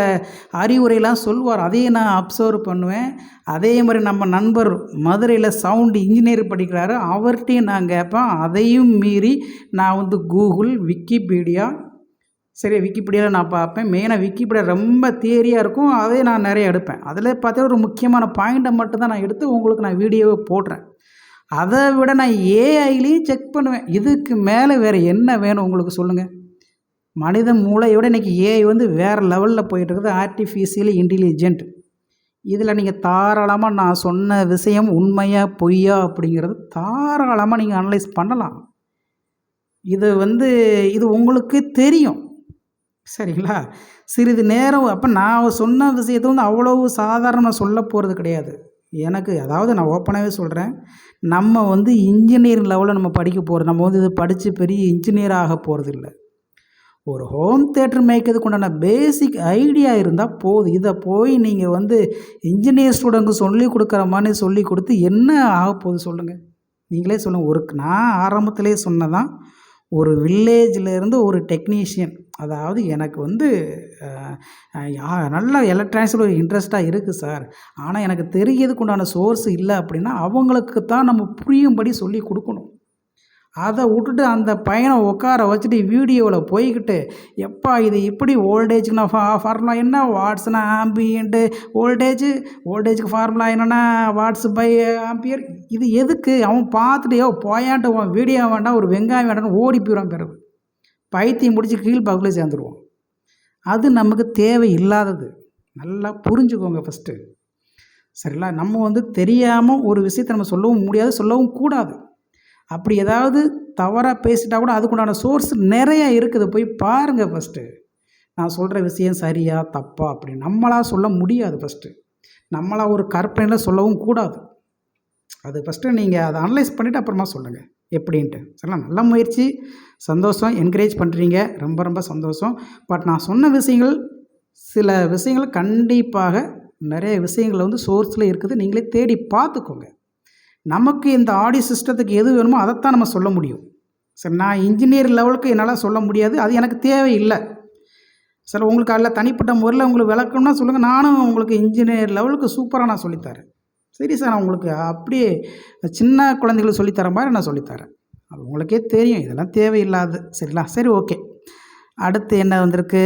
அறிவுரைலாம் சொல்லுவார். அதையும் நான் அப்சர்வ் பண்ணுவேன். அதே மாதிரி நம்ம நண்பர் மதுரையில் சவுண்டு இன்ஜினியர் படிக்கிறாரு, அவர்கிட்டையும் நான் கேட்பேன். அதையும் மீறி நான் வந்து கூகுள், விக்கிபீடியாவில் நான் பார்ப்பேன். மெயினாக விக்கிபீடியா ரொம்ப தியரியாக இருக்கும், அதே நான் நிறைய எடுப்பேன். அதில் பார்த்தா ஒரு முக்கியமான பாயிண்ட்டை மட்டும்தான் நான் எடுத்து உங்களுக்கு நான் வீடியோவை போடுறேன். அதை விட நான் ஏஐலையும் செக் பண்ணுவேன். இதுக்கு மேலே வேறு என்ன வேணும் உங்களுக்கு சொல்லுங்கள்? மனித மூளையோட இன்றைக்கி ஏஐ வந்து வேறு லெவலில் போயிட்டுருக்குது, ஆர்டிஃபிஷியல் இன்டெலிஜென்ட். இதில் நீங்கள் தாராளமாக நான் சொன்ன விஷயம் உண்மையா பொய்யா அப்படிங்கிறது தாராளமாக நீங்கள் அனலைஸ் பண்ணலாம். இது உங்களுக்கு தெரியும். சரிங்களா? சிறிது நேரம் அப்போ நான் சொன்ன விஷயத்தை வந்து அவ்வளவு சாதாரணமாக சொல்ல போகிறது கிடையாது. நான் ஓப்பனாகவே சொல்கிறேன், நம்ம வந்து இன்ஜினியரிங் லெவலில் நம்ம படிக்க போகிறோம். நம்ம வந்து இது படித்து பெரிய இன்ஜினியர் ஆக போகிறது இல்லை. ஒரு ஹோம் தேட்டர் மேய்க்கிறதுக்கு உண்டான பேசிக் ஐடியா இருந்தால் போதும். இதை போய் நீங்கள் வந்து இன்ஜினியர் ஸ்டூடெண்ட்க்கு சொல்லி கொடுக்குற மாதிரி சொல்லி கொடுத்து என்ன ஆக போகுது சொல்லுங்கள்? நீங்களே சொல்லுங்கள். நான் ஆரம்பத்திலே சொன்னதான், ஒரு வில்லேஜிலேருந்து ஒரு டெக்னீஷியன், அதாவது எனக்கு வந்து நல்ல எலக்ட்ரானிக்ஸில் ஒரு இன்ட்ரெஸ்ட்டாக இருக்குது சார், ஆனால் எனக்கு தெரியறதுக்கு உண்டான சோர்ஸ் இல்லை அப்படின்னா அவங்களுக்கு தான் நம்ம புரியும்படி சொல்லி கொடுக்கணும். அதை விட்டுட்டு அந்த பையனை உட்கார வச்சுட்டு வீடியோவில் போய்கிட்டு எப்பா இது இப்படி வோல்டேஜுக்கு நான் ஃபார்முலா என்ன, வாட்ஸ்னா ஆம்பியன்ட்டு, வோல்டேஜுக்கு ஃபார்முலா என்னென்னா வாட்ஸ் பை ஆம்பியர். இது எதுக்கு? அவன் பார்த்துட்டு போயான்ட்டு அவன் வீடியோ வேண்டாம், ஒரு வெங்காயம் வேண்டாம்னு ஓடி போயிடுவான். பிறகு பைத்தியம் முடிச்சு கீழ் பகுதியில் சேர்ந்துருவோம். அது நமக்கு தேவை இல்லாதது. நல்லா புரிஞ்சுக்கோங்க ஃபஸ்ட்டு. சரிங்களா? நம்ம வந்து தெரியாமல் ஒரு விஷயத்தை நம்ம சொல்லவும் முடியாது, சொல்லவும் கூடாது. அப்படி ஏதாவது தவறாக பேசிட்டா கூட அதுக்குண்டான சோர்ஸ் நிறைய இருக்குது, போய் பாருங்கள் ஃபஸ்ட்டு. நான் சொல்கிற விஷயம் சரியா தப்பா அப்படின்னு நம்மளாக சொல்ல முடியாது ஃபஸ்ட்டு. நம்மளாக ஒரு கற்பனையில் சொல்லவும் கூடாது. அது ஃபஸ்ட்டு நீங்கள் அதை அனலைஸ் பண்ணிவிட்டு அப்புறமா சொல்லுங்கள் எப்படின்ட்டு. சரிங்களா? நல்ல முயற்சி, சந்தோஷம், என்கரேஜ் பண்ணுறீங்க, ரொம்ப ரொம்ப சந்தோஷம். பட் நான் சொன்ன விஷயங்கள் சில விஷயங்கள் கண்டிப்பாக நிறைய விஷயங்கள் வந்து சோர்ஸில் இருக்குது, நீங்களே தேடி பார்த்துக்கோங்க. நமக்கு இந்த ஆடியோ சிஸ்டத்துக்கு எது வேணுமோ அதைத்தான் நம்ம சொல்ல முடியும். சரி, நான் இன்ஜினியர் லெவலுக்கு என்னால் சொல்ல முடியாது, அது எனக்கு தேவையில்லை. சார் உங்களுக்கு அதில் தனிப்பட்ட முறையில் உங்களுக்கு விளக்கணும்னா சொல்லுங்கள், நானும் உங்களுக்கு இன்ஜினியர் லெவலுக்கு சூப்பராக நான் சொல்லித்தரேன். சரி சார், நான் உங்களுக்கு அப்படியே சின்ன குழந்தைகளுக்கு சொல்லித்தர மாதிரி நான் சொல்லித்தரேன். அது உங்களுக்கே தெரியும், இதெல்லாம் தேவையில்லாது. சரிங்களா? சரி, ஓகே. அடுத்து என்ன வந்திருக்கு?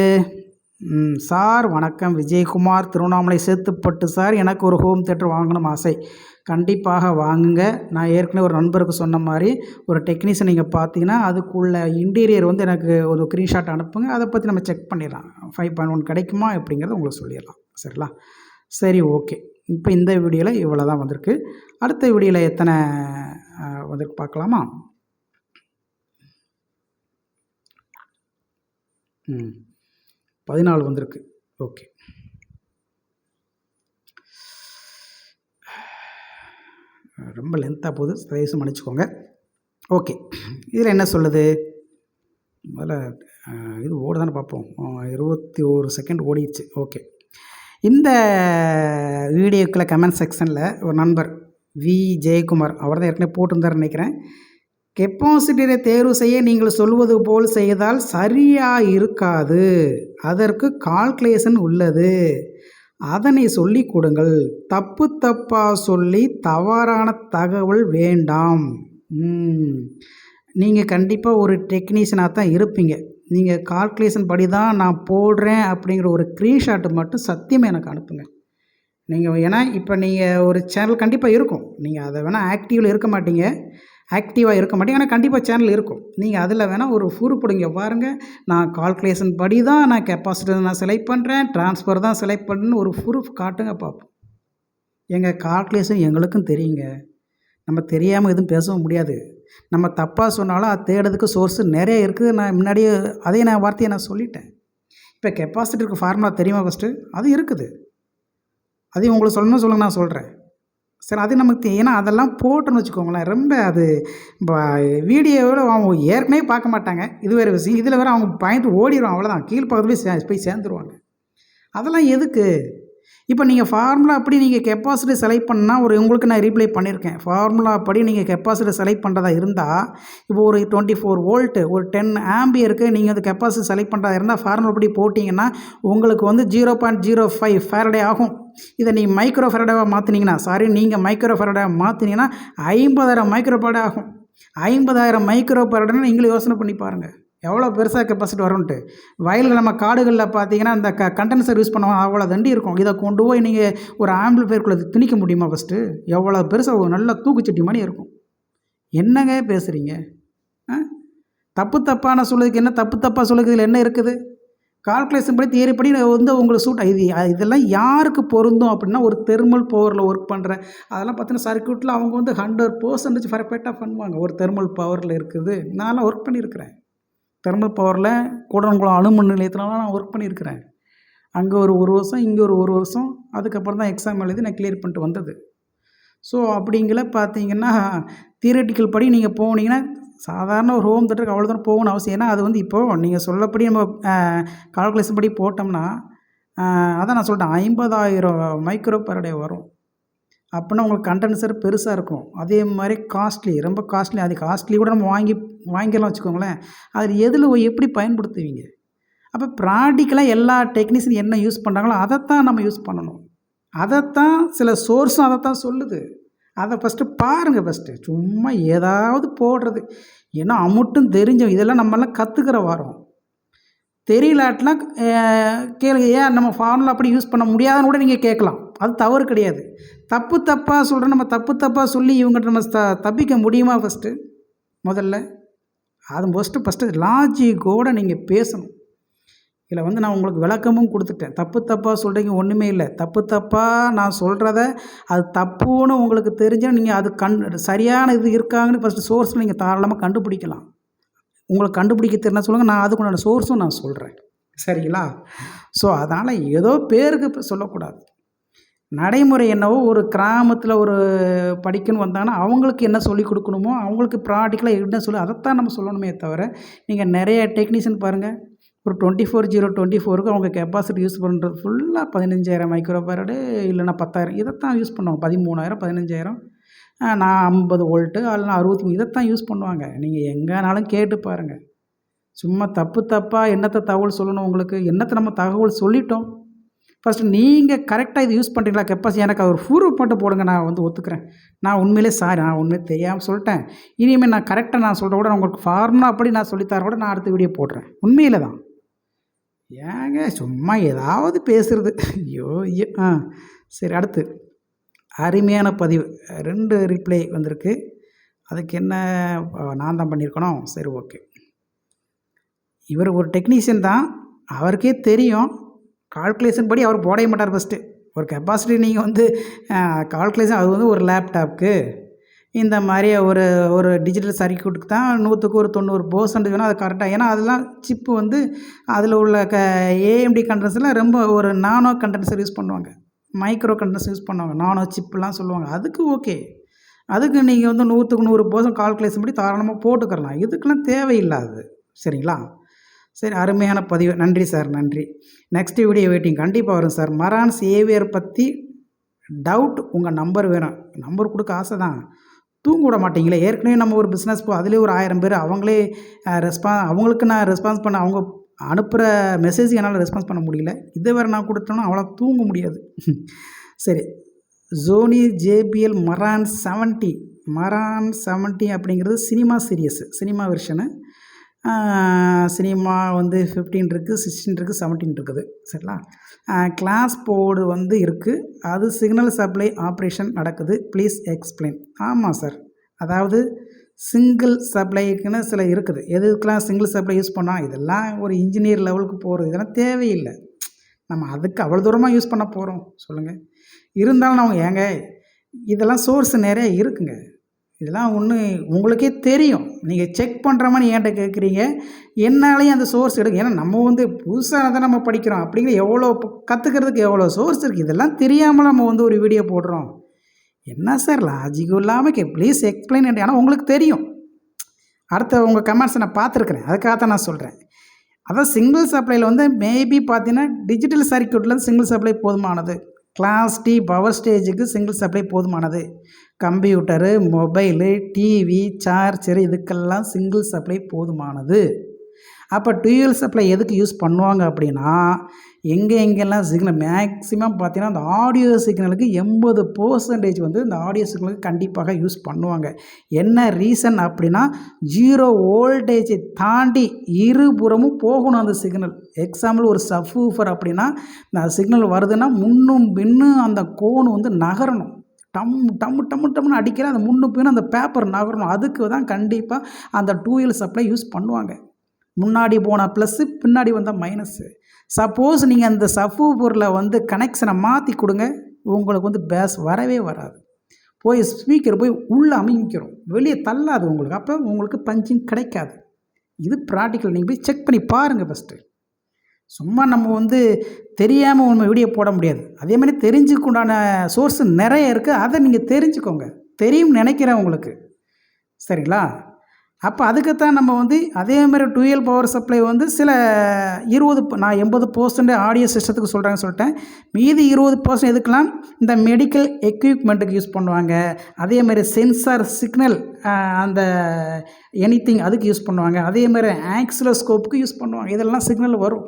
சார் வணக்கம், விஜயகுமார், திருவண்ணாமலை சேத்துப்பட்டு சார். எனக்கு ஒரு ஹோம் தேட்டர் வாங்கணும் ஆசை. கண்டிப்பாக வாங்குங்க. நான் ஏற்கனவே ஒரு நண்பருக்கு சொன்ன மாதிரி ஒரு டெக்னீஷியன் நீங்கள் பார்த்தீங்கன்னா அதுக்குள்ள இன்டீரியர் வந்து எனக்கு ஒரு ஸ்க்ரீன்ஷாட் அனுப்புங்க, அதை பற்றி நம்ம செக் பண்ணிடலாம். 5.1 கிடைக்குமா அப்படிங்கிறத உங்களுக்கு சொல்லிடலாம். சரிங்களா? சரி, ஓகே. இப்போ இந்த வீடியோவில் இவ்வளோ தான் வந்திருக்கு. அடுத்த வீடியோவில் எத்தனை வந்திருக்கு பார்க்கலாமா? 14 வந்திருக்கு. ஓகே. ரொம்ப லென்த்தாக போகுது, தயவுசெய்து மன்னிச்சுக்கோங்க. ஓகே, இதில் என்ன சொல்லுது? முதல்ல இது ஓடுதானே பார்ப்போம். 21 செகண்ட் ஓடிடுச்சு. ஓகே. இந்த வீடியோக்குள்ள கமெண்ட் செக்ஷனில் ஒரு நண்பர் வி ஜெயக்குமார், அவர் தான் ஏற்கனவே போட்டிருந்தாருன்னு நினைக்கிறேன். கெப்பாசிட்டரை தேர்வு செய்ய நீங்கள் சொல்வது போல் செய்தால் சரியாக இருக்காது, அதற்கு கால்குலேஷன் உள்ளது, அதனை சொல்லி கொடுங்கள். தப்பு தப்பாக சொல்லி தவறான தகவல் வேண்டாம். நீங்கள் கண்டிப்பாக ஒரு டெக்னீஷியனாக தான் இருப்பீங்க. நீங்கள் கால்குலேஷன் படி தான் நான் போடுறேன் அப்படிங்கிற ஒரு ஸ்க்ரீன்ஷாட்டு மட்டும் சத்தியமாக எனக்கு அனுப்புங்க. நீங்கள் ஏன்னா இப்போ நீங்கள் ஒரு சேனல் கண்டிப்பாக இருக்கும், நீங்கள் அதை வேணால் ஆக்டிவில் இருக்க மாட்டீங்க, ஆக்டிவாக இருக்க மாட்டீங்க, ஆனால் கண்டிப்பாக சேனல் இருக்கும். நீங்கள் அதில் வேணால் ஒரு பொறுப்படுங்க பாருங்கள், நான் கால்குலேஷன் படி தான் நான் கெப்பாசிட்டர் நான் செலக்ட் பண்ணுறேன், ட்ரான்ஸ்ஃபர் தான் செலக்ட் பண்ணுன்னு ஒரு ப்ரூஃப் காட்டுங்க பார்ப்போம். எங்கள் கால்குலேஷன் எங்களுக்கும் தெரியுங்க, நம்ம தெரியாமல் எதுவும் பேசவும் முடியாது. நம்ம தப்பாக சொன்னாலும் அது தேடுறதுக்கு சோர்ஸு நிறைய இருக்குது. நான் முன்னாடியே அதே வார்த்தையை நான் சொல்லிட்டேன். இப்போ கெப்பாசிட்டருக்கு ஃபார்முலா தெரியுமா ஃபஸ்ட்டு? அது இருக்குது, அதையும் உங்களுக்கு சொல்லணும்னு சொல்லுங்கள், நான் சொல்கிறேன். சரி, அது நமக்கு ஏன்னா அதெல்லாம் போட்டோன்னு வச்சுக்கோங்களேன், ரொம்ப அது வீடியோவில் அவங்க ஏற்கனவே பார்க்க மாட்டாங்க, இது வேறு விஷயம். இதில் வேறு அவங்க பயந்து ஓடிடுவாங்க, அவ்வளோதான், கீழ்ப்பக்கத்துலேயே போய் சேர்ந்துருவாங்க. அதெல்லாம் எதுக்கு? இப்போ நீங்கள் ஃபார்முலா அப்படி நீங்கள் கெப்பாசிட்டி செலக்ட் பண்ணால் ஒரு உங்களுக்கு நான் ரீப்ளை பண்ணியிருக்கேன். ஃபார்முலா படி நீங்கள் கெப்பாசிட்டி செலக்ட் பண்ணுறதா இருந்தால், இப்போ ஒரு 24 வோல்ட்டு ஒரு 10 ஆம்பியருக்கு நீங்கள் வந்து கெப்பாசிட்டி செலக்ட் பண்ணுறதா இருந்தால் ஃபார்முலா படி போட்டிங்கன்னா உங்களுக்கு வந்து 0.05 ஃபேரடே ஆகும். இதை நீங்கள் மைக்ரோ ஃபேரடாவாக மாற்றினீங்கன்னா, நீங்கள் மைக்ரோ ஃபேரடாக மாற்றினீங்கன்னா 50,000 மைக்ரோ ஃபேரடே ஆகும். 50,000 மைக்ரோ ஃபேரட்னு நீங்களும் யோசனை பண்ணி பாருங்கள், எவ்வளோ பெருசாக கெப்பாசிட்டி வரும்ன்ட்டு. வயல்கள் நம்ம காடுகளில் பார்த்தீங்கன்னா இந்த கண்டென்சர் யூஸ் பண்ணுவோம், அவ்வளோ தண்டி இருக்கும். இதை கொண்டு போய் நீங்கள் ஒரு ஆம்பிளிஃபையருக்குள்ளே திணிக்க முடியுமா? ஃபஸ்ட்டு எவ்வளோ பெருசாக ஒரு நல்ல தூக்குச்சட்டி மாதிரி இருக்கும். என்னங்க பேசுகிறீங்க? தப்பு தப்பான சொல்லுறதுக்கு என்ன, தப்பு தப்பாக சொல்லுறதுக்கு இதில் என்ன இருக்குது? கால்குலேஷன் படி தியரி படி வந்து உங்களுக்கு சூட் இதெல்லாம் யாருக்கு பொருந்தும் அப்படின்னா, ஒரு தெர்மல் பவரில் ஒர்க் பண்ணுற அதெல்லாம் பார்த்தீங்கன்னா சர்க்யூட்டில் அவங்க வந்து 100% பர்ஃபெக்டாக பண்ணுவாங்க. ஒரு தெர்மல் பவரில் இருக்குது, நான்லாம் ஒர்க் பண்ணியிருக்கிறேன். தெர்மல் பவரில் கூடன்குளம் அணுமின் நிலையத்திலலாம் நான் ஒர்க் பண்ணியிருக்கிறேன். அங்கே ஒரு வருஷம், இங்கே ஒரு வருஷம், அதுக்கப்புறம் தான் எக்ஸாம் எழுதி நான் கிளியர் பண்ணிட்டு வந்தது. ஸோ அப்படிங்கிற பார்த்தீங்கன்னா தியரட்டிக்கல் படி நீங்கள் போனீங்கன்னா சாதாரண ஒரு ஹோம் தேட்டருக்கு அவ்வளோ தூரம் போகணும்னு அவசியம். ஏன்னா அது வந்து இப்போது நீங்கள் சொல்லப்படி நம்ம கால்குலேஷன் படி போட்டோம்னா அதான் நான் சொல்லிட்டேன், 50,000 மைக்ரோ பர் டே வரும். அப்படின்னா உங்களுக்கு கண்டென்சர் பெருசாக இருக்கும். அதே மாதிரி காஸ்ட்லி, ரொம்ப காஸ்ட்லி. அது காஸ்ட்லி கூட நம்ம வாங்கிக்கலாம் வச்சுக்கோங்களேன். அதில் எதில் எப்படி பயன்படுத்துவீங்க? அப்போ ப்ராக்டிக்கலாக எல்லா டெக்னீஷியன் என்ன யூஸ் பண்ணுறாங்களோ அதைத்தான் நம்ம யூஸ் பண்ணணும். அதைத்தான் சில சோர்ஸும் அதைத்தான் சொல்லுது. அதை ஃபஸ்ட்டு பாருங்கள். ஃபஸ்ட்டு சும்மா ஏதாவது போடுறது, ஏன்னா அமுட்டும் தெரிஞ்சோம், இதெல்லாம் நம்மளாம் கற்றுக்கிற வரோம். தெரியலாட்டினா கேளுங்க, ஏன் நம்ம ஃபார்முலா அப்படி யூஸ் பண்ண முடியாதுன்னு கூட நீங்கள் கேட்கலாம், அது தவறு கிடையாது. தப்பு தப்பாக சொல்கிறேன், நம்ம தப்பு தப்பாக சொல்லி இவங்ககிட்ட நம்ம தப்பிக்க முடியுமா? ஃபஸ்ட்டு முதல்ல அது ஃபஸ்ட்டு லாஜிக்கோடு நீங்கள் பேசணும். இதில் வந்து நான் உங்களுக்கு விளக்கமும் கொடுத்துட்டேன். தப்பு தப்பாக சொல்கிறீங்க ஒன்றுமே இல்லை. தப்பு தப்பாக நான் சொல்கிறத அது தப்புன்னு உங்களுக்கு தெரிஞ்சால் நீங்கள் அது சரியான இது இருக்காங்கன்னு ஃபஸ்ட்டு சோர்ஸில் நீங்கள் தாராளமாக கண்டுபிடிக்கலாம். உங்களுக்கு கண்டுபிடிக்க தெரினா சொல்லுங்கள், நான் அதுக்குண்டான சோர்ஸும் நான் சொல்கிறேன். சரிங்களா? ஸோ அதனால் ஏதோ பேருக்கு சொல்லக்கூடாது. நடைமுறை என்னவோ ஒரு கிராமத்தில் ஒரு படிக்கணும்னு வந்தாங்கன்னா அவங்களுக்கு என்ன சொல்லிக் கொடுக்கணுமோ அவங்களுக்கு ப்ராக்டிக்கலாக என்ன சொல்லி அதைத்தான் நம்ம சொல்லணுமே தவிர, நீங்கள் நிறைய டெக்னீஷியன் பாருங்கள், ஒரு 24/0/24க்கு அவங்க கெப்பாசிட்டி யூஸ் பண்ணுறது ஃபுல்லாக 15,000 மைக்ரோ ஃபேரடு இல்லைன்னா 10,000 இதைத்தான் யூஸ் பண்ணுவாங்க. 13,000 15,000 நான் 50 வோல்ட்டு இல்லைனா 63 இதைத்தான் யூஸ் பண்ணுவாங்க. நீங்கள் எங்கேனாலும் கேட்டு பாருங்கள். சும்மா தப்பு தப்பாக என்னத்தை தகவல் சொல்லணும் உங்களுக்கு? என்னத்தை நம்ம தகவல் சொல்லிட்டோம்? ஃபஸ்ட்டு நீங்கள் கரெக்டாக இது யூஸ் பண்ணுறீங்களா கெப்பாசிட்டி எனக்கு ஒரு ப்ரூஃப் மட்டும் போடுங்க, நான் வந்து ஒத்துக்கிறேன். நான் உண்மையிலே சாரி, நான் உண்மையிலே தெரியாமல் சொல்லிட்டேன். இனிமேல் நான் கரெக்டாக நான் சொல்கிற கூட உங்களுக்கு ஃபார்முலா அப்படி நான் சொல்லித்தர கூட நான் அடுத்த வீடியோ போடுறேன். உண்மையில் தான். ஏங்க சும்மா ஏதாவது பேசுகிறது. ஐயோ ஐயோ. சரி, அடுத்து அருமையான பதிவு 2 ரிப்ளை வந்திருக்கு. அதுக்கு என்ன நான் தான் பண்ணியிருக்கணும். சரி, ஓகே. இவர் ஒரு டெக்னீஷியன் தான், அவருக்கே தெரியும். கால்குலேஷன் படி அவர் போடவே மாட்டார். ஃபஸ்ட்டு ஒரு கெப்பாசிட்டி நீங்கள் வந்து கால்குலேஷன் அது வந்து ஒரு லேப்டாப்புக்கு இந்த மாதிரி ஒரு டிஜிட்டல் சர்க்யூட்டுக்கு தான் 100க்கு ஒரு 90% வேணும். அது கரெக்டாக, ஏன்னா அதெல்லாம் சிப்பு வந்து அதில் உள்ள ஏஎம்டி கண்டென்சரில் ரொம்ப ஒரு நானோ கண்டென்சர் யூஸ் பண்ணுவாங்க, மைக்ரோ கண்டென்சர் யூஸ் பண்ணுவாங்க, நானோ சிப்புலாம் சொல்லுவாங்க. அதுக்கு ஓகே, அதுக்கு நீங்கள் வந்து 100க்கு 100% கால்குலேஷன் படி தாராளமாக போட்டுக்கலாம். இதுக்கெல்லாம் தேவையில்லாது. சரிங்களா? சரி, அருமையான பதிவு. நன்றி சார், நன்றி. Next video waiting. கண்டிப்பாக வரும் சார். மரான் சேவியர் பற்றி டவுட், உங்கள் நம்பர் வேணும். நம்பர் கொடுக்க ஆசை தான், தூங்க விட மாட்டீங்களே. ஏற்கனவே நம்ம ஒரு பிஸ்னஸ் அதுலேயே ஒரு 1000 பேர் அவங்களே அவங்களுக்கு நான் ரெஸ்பான்ஸ் பண்ண, அவங்க அனுப்புகிற மெசேஜ் என்னால் ரெஸ்பான்ஸ் பண்ண முடியல. இதை வேறு நான் கொடுத்தோன்னா அவ்வளோ தூங்க முடியாது. சரி, ஜோனி JBL மரான் 70 அப்படிங்கிறது cinema series, cinema version. Cinema வந்து 15 இருக்குது, 16 இருக்குது, 17 இருக்குது. சரிங்களா? கிளாஸ் போர்டு வந்து இருக்குது, அது சிக்னல் சப்ளை ஆப்ரேஷன் நடக்குது, ப்ளீஸ் எக்ஸ்பிளைன். ஆமாம் சார், அதாவது சிங்கிள் சப்ளைக்குன்னு சில இருக்குது. எதுக்கெலாம் சிங்கிள் சப்ளை யூஸ் பண்ணால் இதெல்லாம் ஒரு இன்ஜினியர் லெவலுக்கு போகிறது, இதெல்லாம் தேவையில்லை. நம்ம அதுக்கு அவ்வளோ தூரமாக யூஸ் பண்ண போகிறோம் சொல்லுங்கள். இருந்தாலும் அவங்க ஏங்க இதெல்லாம் சோர்ஸ் நிறைய இருக்குங்க. இதெல்லாம் ஒன்று உங்களுக்கே தெரியும். நீங்கள் செக் பண்ணுற மாதிரி என்கிட்ட கேட்குறீங்க, என்னாலையும் அந்த சோர்ஸ் எடுக்க. ஏன்னா நம்ம வந்து புதுசாக தான் நம்ம படிக்கிறோம் அப்படிங்கிற எவ்வளோ கற்றுக்கிறதுக்கு எவ்வளோ சோர்ஸ் இருக்குது. இதெல்லாம் தெரியாமல் நம்ம வந்து ஒரு வீடியோ போடுறோம். என்ன சார் லாஜிக்கும் இல்லாமல் ப்ளீஸ் எக்ஸ்பிளைன். ஆனால் உங்களுக்கு தெரியும். அடுத்த உங்கள் கமெண்ட்ஸை நான் பார்த்துருக்குறேன், அதுக்காகத்தான் நான் சொல்கிறேன். அதான் சிங்கிள் சப்ளையில் வந்து மேபி பார்த்தீங்கன்னா டிஜிட்டல் சர்க்யூட்டில் சிங்கிள் சப்ளை போதுமானது. கிளாஸ் டி பவர் ஸ்டேஜுக்கு சிங்கிள் சப்ளை போதுமானது. கம்ப்யூட்டரு, மொபைலு, டிவி, சார்ஜரு இதுக்கெல்லாம் சிங்கிள் சப்ளை போதுமானது. அப்போ டூயல் சப்ளை எதுக்கு யூஸ் பண்ணுவாங்க அப்படின்னா, எங்கெங்கெல்லாம் சிக்னல் மேக்ஸிமம் பார்த்தீங்கன்னா அந்த ஆடியோ சிக்னலுக்கு 80% வந்து இந்த ஆடியோ சிக்னலுக்கு கண்டிப்பாக யூஸ் பண்ணுவாங்க. என்ன ரீசன் அப்படின்னா, 0 வோல்டேஜை தாண்டி இருபுறமும் போகணும் அந்த சிக்னல். எக்ஸாம்பிள் ஒரு சப்வூஃபர் அப்படின்னா, இந்த சிக்னல் வருதுன்னா முன்னும் பின்னும் அந்த கோன் வந்து நகரணும். டம்முன்னு அடிக்கிற அந்த முன்னும் பின்னும் அந்த பேப்பர் நகரணும். அதுக்கு தான் கண்டிப்பாக அந்த டூயல் சப்ளை யூஸ் பண்ணுவாங்க. முன்னாடி போனால் ப்ளஸ்ஸு, பின்னாடி வந்தால் மைனஸ்ஸு. சப்போஸ் நீங்கள் அந்த சப்வூஃபரில் வந்து கனெக்ஷனை மாற்றி கொடுங்க, உங்களுக்கு வந்து பேஸ் வரவே வராது. போய் ஸ்பீக்கர் போய் உள்ளே அமைக்கிறோம், வெளியே தள்ளாது உங்களுக்கு. அப்போ உங்களுக்கு பஞ்சிங் கிடைக்காது. இது ப்ராக்டிக்கல். நீங்கள் போய் செக் பண்ணி பாருங்கள் ஃபஸ்ட்டு. சும்மா நம்ம வந்து தெரியாமல் நம்ம வீடியோ போட முடியாது. அதே மாதிரி தெரிஞ்சுக்குண்டான சோர்ஸு நிறைய இருக்குது, அதை நீங்கள் தெரிஞ்சுக்கோங்க. தெரியும் நினைக்கிறேன் உங்களுக்கு. சரிங்களா? அப்போ அதுக்குத்தான் நம்ம வந்து அதேமாதிரி டூயல் பவர் சப்ளை வந்து சில 20 நான் 80% ஆடியோ சிஸ்டத்துக்கு சொல்கிறாங்கன்னு சொல்லிட்டேன். மீதி 20% எதுக்கெல்லாம் இந்த மெடிக்கல் எக்யூப்மெண்ட்டுக்கு யூஸ் பண்ணுவாங்க. அதேமாதிரி சென்சார் சிக்னல் அந்த எனிதிங் அதுக்கு யூஸ் பண்ணுவாங்க. அதேமாதிரி ஆக்சிலோஸ்கோப்புக்கு யூஸ் பண்ணுவாங்க. இதெல்லாம் சிக்னல் வரும்.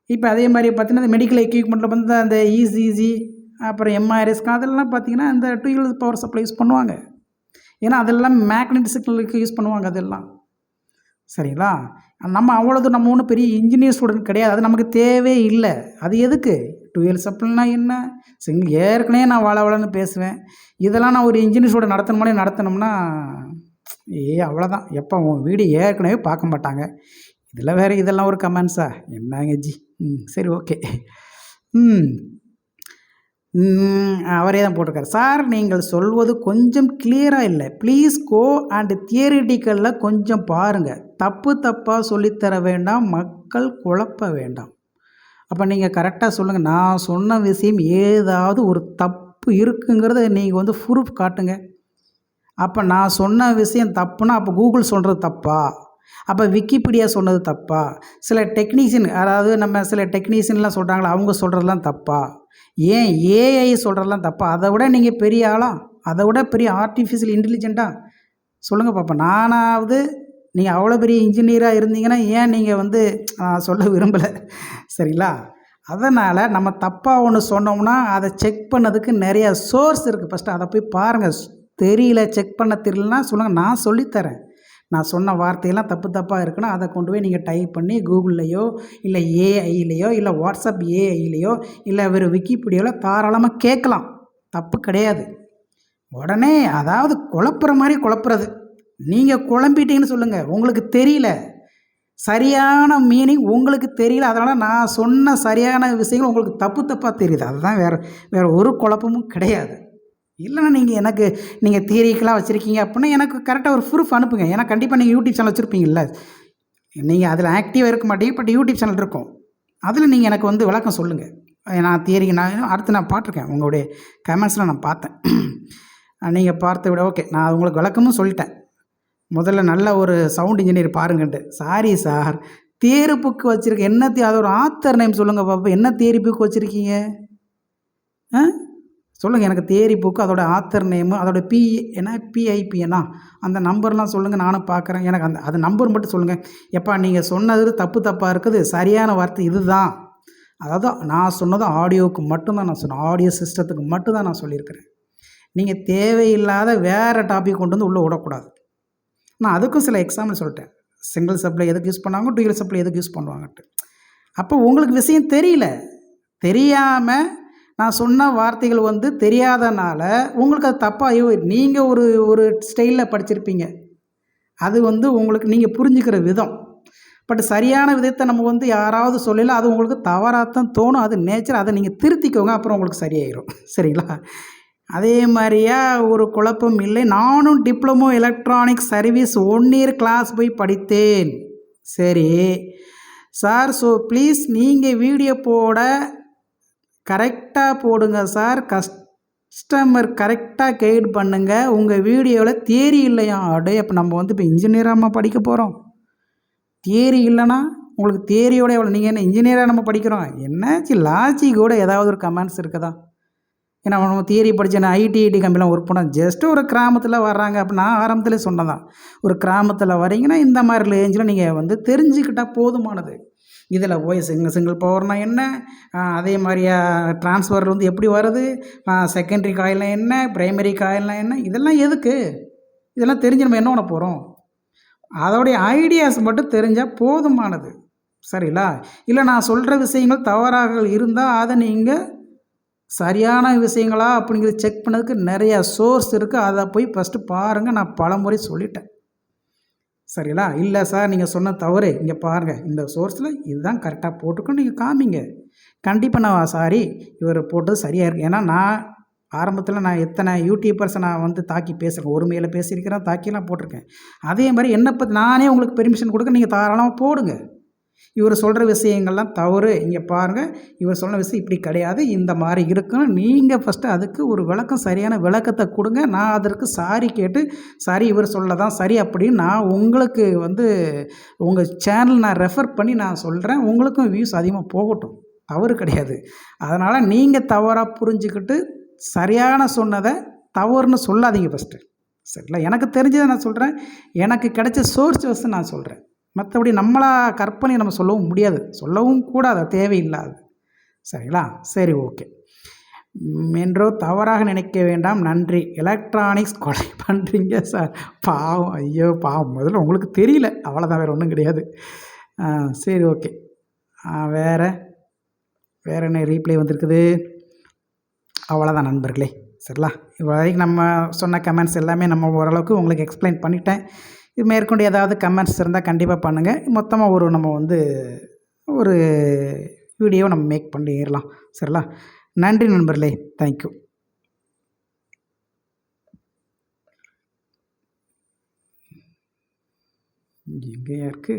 இப்போ அதே மாதிரி பார்த்தீங்கன்னா இந்த மெடிக்கல் எக்யூப்மெண்ட்டில் வந்து அந்த ECG அப்புறம் MRS அதெல்லாம் பார்த்தீங்கன்னா இந்த டூயல் பவர் சப்ளை யூஸ் பண்ணுவாங்க. ஏன்னா அதெல்லாம் மேக்னெட்டிக் சிக்னலுக்கு யூஸ் பண்ணுவாங்க அதெல்லாம். சரிங்களா? நம்ம அவ்வளோது நம்ம ஒன்றும் பெரிய இன்ஜினியர் ஸ்டூடெண்ட் கிடையாது, அது நமக்கு தேவையே இல்லை. அது எதுக்கு டூயல் சப்ளைனா என்ன சிங்கிள்? ஏற்கனவே நான் வளன்னு பேசுவேன். இதெல்லாம் நான் ஒரு இன்ஜினியர் ஸ்டூடெண்ட் நடத்தணும்னா அவ்வளோதான். எப்போ உன் வீடியோ ஏற்கனவே பார்க்க மாட்டாங்க. இதில் வேறு இதெல்லாம் ஒரு கமெண்ட்ஸா? என்னங்க ஜி. சரி ஓகே. ம் அவரே தான் போட்டிருக்காரு. சார் நீங்கள் சொல்வது கொஞ்சம் கிளியராக இல்லை. ப்ளீஸ் கோ அண்ட் தியரிட்டிக்கலில் கொஞ்சம் பாருங்கள். தப்பாக சொல்லித்தர வேண்டாம், மக்கள் குழப்ப வேண்டாம். அப்போ நீங்கள் கரெக்டாக சொல்லுங்கள். நான் சொன்ன விஷயம் ஏதாவது ஒரு தப்பு இருக்குங்கிறத நீங்கள் ப்ரூஃப் காட்டுங்க. அப்போ நான் சொன்ன விஷயம் தப்புனா அப்போ கூகுள் சொல்கிறது தப்பா? அப்போ விக்கிபீடியா சொன்னது தப்பா? சில டெக்னீஷியன், அதாவது நம்ம சில டெக்னீஷியன்லாம் சொல்கிறாங்களா, அவங்க சொல்கிறதெல்லாம் தப்பா? ஏன் ஏஐ சொல்கிறதெல்லாம் தப்பா? அதை விட நீங்கள் பெரிய ஆளா? அதை விட பெரிய ஆர்டிஃபிஷியல் இன்டெலிஜென்ட்டா? சொல்லுங்கள் பாப்பா. நானாவது நீங்கள் அவ்வளோ பெரிய இன்ஜினியராக இருந்தீங்கன்னா ஏன் நீங்கள் சொல்ல விரும்பலை, சரிங்களா? அதனால் நம்ம தப்பாக ஒன்று சொன்னோம்னா அதை செக் பண்ணதுக்கு நிறையா சோர்ஸ் இருக்குது. ஃபஸ்ட்டு அதை போய் பாருங்கள். தெரியல, செக் பண்ண தெரியலனா சொல்லுங்கள், நான் சொல்லித்தரேன். நான் சொன்ன வார்த்தையெல்லாம் தப்பாக இருக்குன்னா அதை கொண்டு போய் நீங்கள் டைப் பண்ணி கூகுள்லையோ இல்லை ஏஐலையோ இல்லை வாட்ஸ்அப் ஏஐலையோ இல்லை வெறும் விக்கிபீடியாவில் தாராளமாக கேட்கலாம். தப்பு கிடையாது. உடனே அதாவது குழப்புற மாதிரி குழப்புறது. நீங்கள் குழம்பிட்டீங்கன்னு சொல்லுங்கள். உங்களுக்கு தெரியல, சரியான மீனிங் உங்களுக்கு தெரியல, அதனால் நான் சொன்ன சரியான விஷயங்கள் உங்களுக்கு தப்பாக தெரியுது. அதுதான் வேறு ஒரு குழப்பமும் கிடையாது. இல்லைன்னா நீங்கள் தியரிக்கெலாம் வச்சுருக்கீங்க அப்படின்னா எனக்கு கரெக்டாக ஒரு ப்ரூஃப் அனுப்புங்க. ஏன்னா கண்டிப்பாக நீங்கள் யூடியூப் சேனல் வச்சுருப்பீங்கள்ல, நீங்கள் அதில் ஆக்டிவாக இருக்க மாட்டீங்க, பட் யூடியூப் சேனல் இருக்கும். அதில் நீங்கள் எனக்கு விளக்கம் சொல்லுங்கள். நான் தியரிக்கு அடுத்து நான் பார்த்துருக்கேன், உங்களுடைய கமெண்ட்ஸில் நான் பார்த்தேன். நீங்கள் பார்த்த விட ஓகே, நான் உங்களுக்கு விளக்கமும் சொல்லிட்டேன். முதல்ல நல்ல ஒரு சவுண்ட் இன்ஜினியர் பாருங்கன்ட்டு. சாரி சார், தியரி புக்கு வச்சுருக்கேன். என்ன அது ஒரு ஆத்தர் நேம் சொல்லுங்கள் பாப்பா. என்ன தியரி புக்கு வச்சுருக்கீங்க? சொல்லுங்கள் எனக்கு. தியரி புக்கு, அதோட ஆத்தர் நேமு, அதோட பிஐபிஎன்னா அந்த நம்பர்லாம் சொல்லுங்கள், நானும் பார்க்குறேன். எனக்கு அது நம்பர் மட்டும் சொல்லுங்கள். எப்பா நீங்கள் சொன்னது தப்பாக இருக்குது, சரியான வார்த்தை இதுதான். அதாவது நான் சொன்னதும் ஆடியோவுக்கு மட்டும்தான் நான் சொன்னேன், ஆடியோ சிஸ்டத்துக்கு மட்டும்தான் நான் சொல்லியிருக்கிறேன். நீங்கள் தேவையில்லாத வேறு டாபிக் கொண்டு உள்ளே விடக்கூடாது. நான் அதுக்கும் சில எக்ஸாம்பிள் சொல்லிட்டேன். சிங்கிள் சப்ளை எதுக்கு யூஸ் பண்ணுவாங்க, டூயல் சப்ளை எதுக்கு யூஸ் பண்ணுவாங்கன்ட்டு. அப்போ உங்களுக்கு விஷயம் தெரியல, தெரியாமல் நான் சொன்ன வார்த்தைகள் தெரியாதனால உங்களுக்கு அது தப்பாக நீங்கள் ஒரு ஸ்டைலில் படிச்சிருப்பீங்க. அது உங்களுக்கு நீங்கள் புரிஞ்சுக்கிற விதம். பட் சரியான விதத்தை நம்ம யாராவது சொல்லல, அது உங்களுக்கு தவறாகத்தான் தோணும். அது நேச்சர். அதை நீங்கள் திருத்திக்கோங்க, அப்புறம் உங்களுக்கு சரியாயிடும். சரிங்களா? அதே மாதிரியா ஒரு குழப்பம் இல்லை. நானும் diploma electronics service 1 year class போய் படித்தேன். சரி சார், ஸோ ப்ளீஸ் நீங்கள் வீடியோ போட கரெக்டாக போடுங்க சார். கஸ்டமர் கரெக்டாக கைட் பண்ணுங்கள். உங்கள் வீடியோவில் தியரி இல்லையா? அடே, அப்போ நம்ம இப்போ இன்ஜினியராக படிக்க போகிறோம். தியரி இல்லைன்னா உங்களுக்கு தியரியோட எவ்வளோ? நீங்கள் என்ன இன்ஜினியராக நம்ம படிக்கிறோம்? என்னாச்சு லாஜிக்கோட ஏதாவது ஒரு கமெண்ட்ஸ் இருக்குதா? ஏன்னா நம்ம தியரி படித்தேன், ஐடி கம்பெனிலாம் ஒர்க் பண்ணோம். ஜஸ்ட்டு ஒரு கிராமத்தில் வர்றாங்க அப்படின்னா ஆரம்பத்திலே சொன்னதான். ஒரு கிராமத்தில் வரீங்கன்னா இந்த மாதிரி ரேஞ்சில் நீங்கள் தெரிஞ்சுக்கிட்டால் போதுமானது. இதில் போய் சிங்கிள் பவர்னால் என்ன, அதே மாதிரியா ட்ரான்ஸ்ஃபர் எப்படி வருது, செகண்டரி காயில்னால் என்ன, ப்ரைமரி காயில்னால் என்ன, இதெல்லாம் எதுக்கு? இதெல்லாம் தெரிஞ்சு நம்ம என்ன பண்ண போகிறோம்? அதோடைய ஐடியாஸ் மட்டும் தெரிஞ்சால் போதுமானது. சரிங்களா? இல்லை நான் சொல்கிற விஷயங்கள் தவறாக இருந்தால் அதை நீங்கள் சரியான விஷயங்களா அப்படிங்கிறது செக் பண்ணதுக்கு நிறையா சோர்ஸ் இருக்குது. அதை போய் ஃபஸ்ட்டு பாருங்கள். நான் பலமுறை சொல்லிட்டேன். சரிங்களா? இல்லை சார் நீங்கள் சொன்ன தவறு, இங்கே பாருங்கள், இந்த சோர்ஸில் இதுதான் கரெக்டாக போட்டுக்கணும், நீங்கள் காமிங்க. கண்டிப்பாக நான் சாரி, இவர் போட்டது சரியாக இருக்குது. ஏன்னா நான் ஆரம்பத்தில் எத்தனை யூடியூபர்ஸை நான் தாக்கி பேசுகிறேன், ஒருமையில் பேசியிருக்கிறேன், தாக்கிலாம் போட்டிருக்கேன். அதே மாதிரி என்னை பற்றி நானே உங்களுக்கு பெர்மிஷன் கொடுக்க, நீங்கள் தாராளமாக போடுங்க. இவர் சொல்கிற விஷயங்கள்லாம் தவறு, இங்கே பாருங்கள், இவர் சொன்ன விஷயம் இப்படி கிடையாது, இந்த மாதிரி இருக்குன்னு நீங்கள் ஃபஸ்ட்டு அதுக்கு ஒரு விளக்கம், சரியான விளக்கத்தை கொடுங்க. நான் அதற்கு சாரி கேட்டு, சரி இவர் சொல்லதான் சரி அப்படின்னு நான் உங்களுக்கு உங்கள் சேனல் நான் ரெஃபர் பண்ணி நான் சொல்கிறேன். உங்களுக்கும் வியூஸ் அதிகமாக போகட்டும், தவறு கிடையாது. அதனால் நீங்கள் தவறாக புரிஞ்சுக்கிட்டு சரியான சொன்னதை தவறுன்னு சொல்லாதீங்க ஃபஸ்ட்டு. சரிங்களா? எனக்கு தெரிஞ்சதை நான் சொல்கிறேன், எனக்கு கிடைச்ச சோர்ஸ் வச்சு நான் சொல்கிறேன். மற்றபடி நம்மளாக கற்பனை நம்ம சொல்லவும் முடியாது, சொல்லவும் கூடாது, தேவையில்லாது. சரிங்களா? சரி ஓகே. என்றோ தவறாக நினைக்க வேண்டாம், நன்றி. எலக்ட்ரானிக்ஸ் கொலை பண்ணுறீங்க சார், பாவம், ஐயோ பாவம். முதல்ல உங்களுக்கு தெரியல, அவ்வளோதான், வேறு ஒன்றும் கிடையாது. சரி ஓகே. வேறு என்ன ரீப்ளை வந்திருக்குது? அவ்வளோதான் நண்பர்களே. சரிங்களா? இப்போ வரைக்கும் நம்ம சொன்ன கமெண்ட்ஸ் எல்லாமே நம்ம ஓரளவுக்கு உங்களுக்கு எக்ஸ்பிளைன் பண்ணிட்டேன். இது மேற்கொண்டு ஏதாவது கமெண்ட்ஸ் இருந்தால் கண்டிப்பாக பண்ணுங்கள். மொத்தமாக நம்ம ஒரு வீடியோவை நம்ம மேக் பண்ணிடலாம். சரிங்களா? நன்றி நண்பர்களே. தேங்க்யூ. எங்கேயா இருக்குது?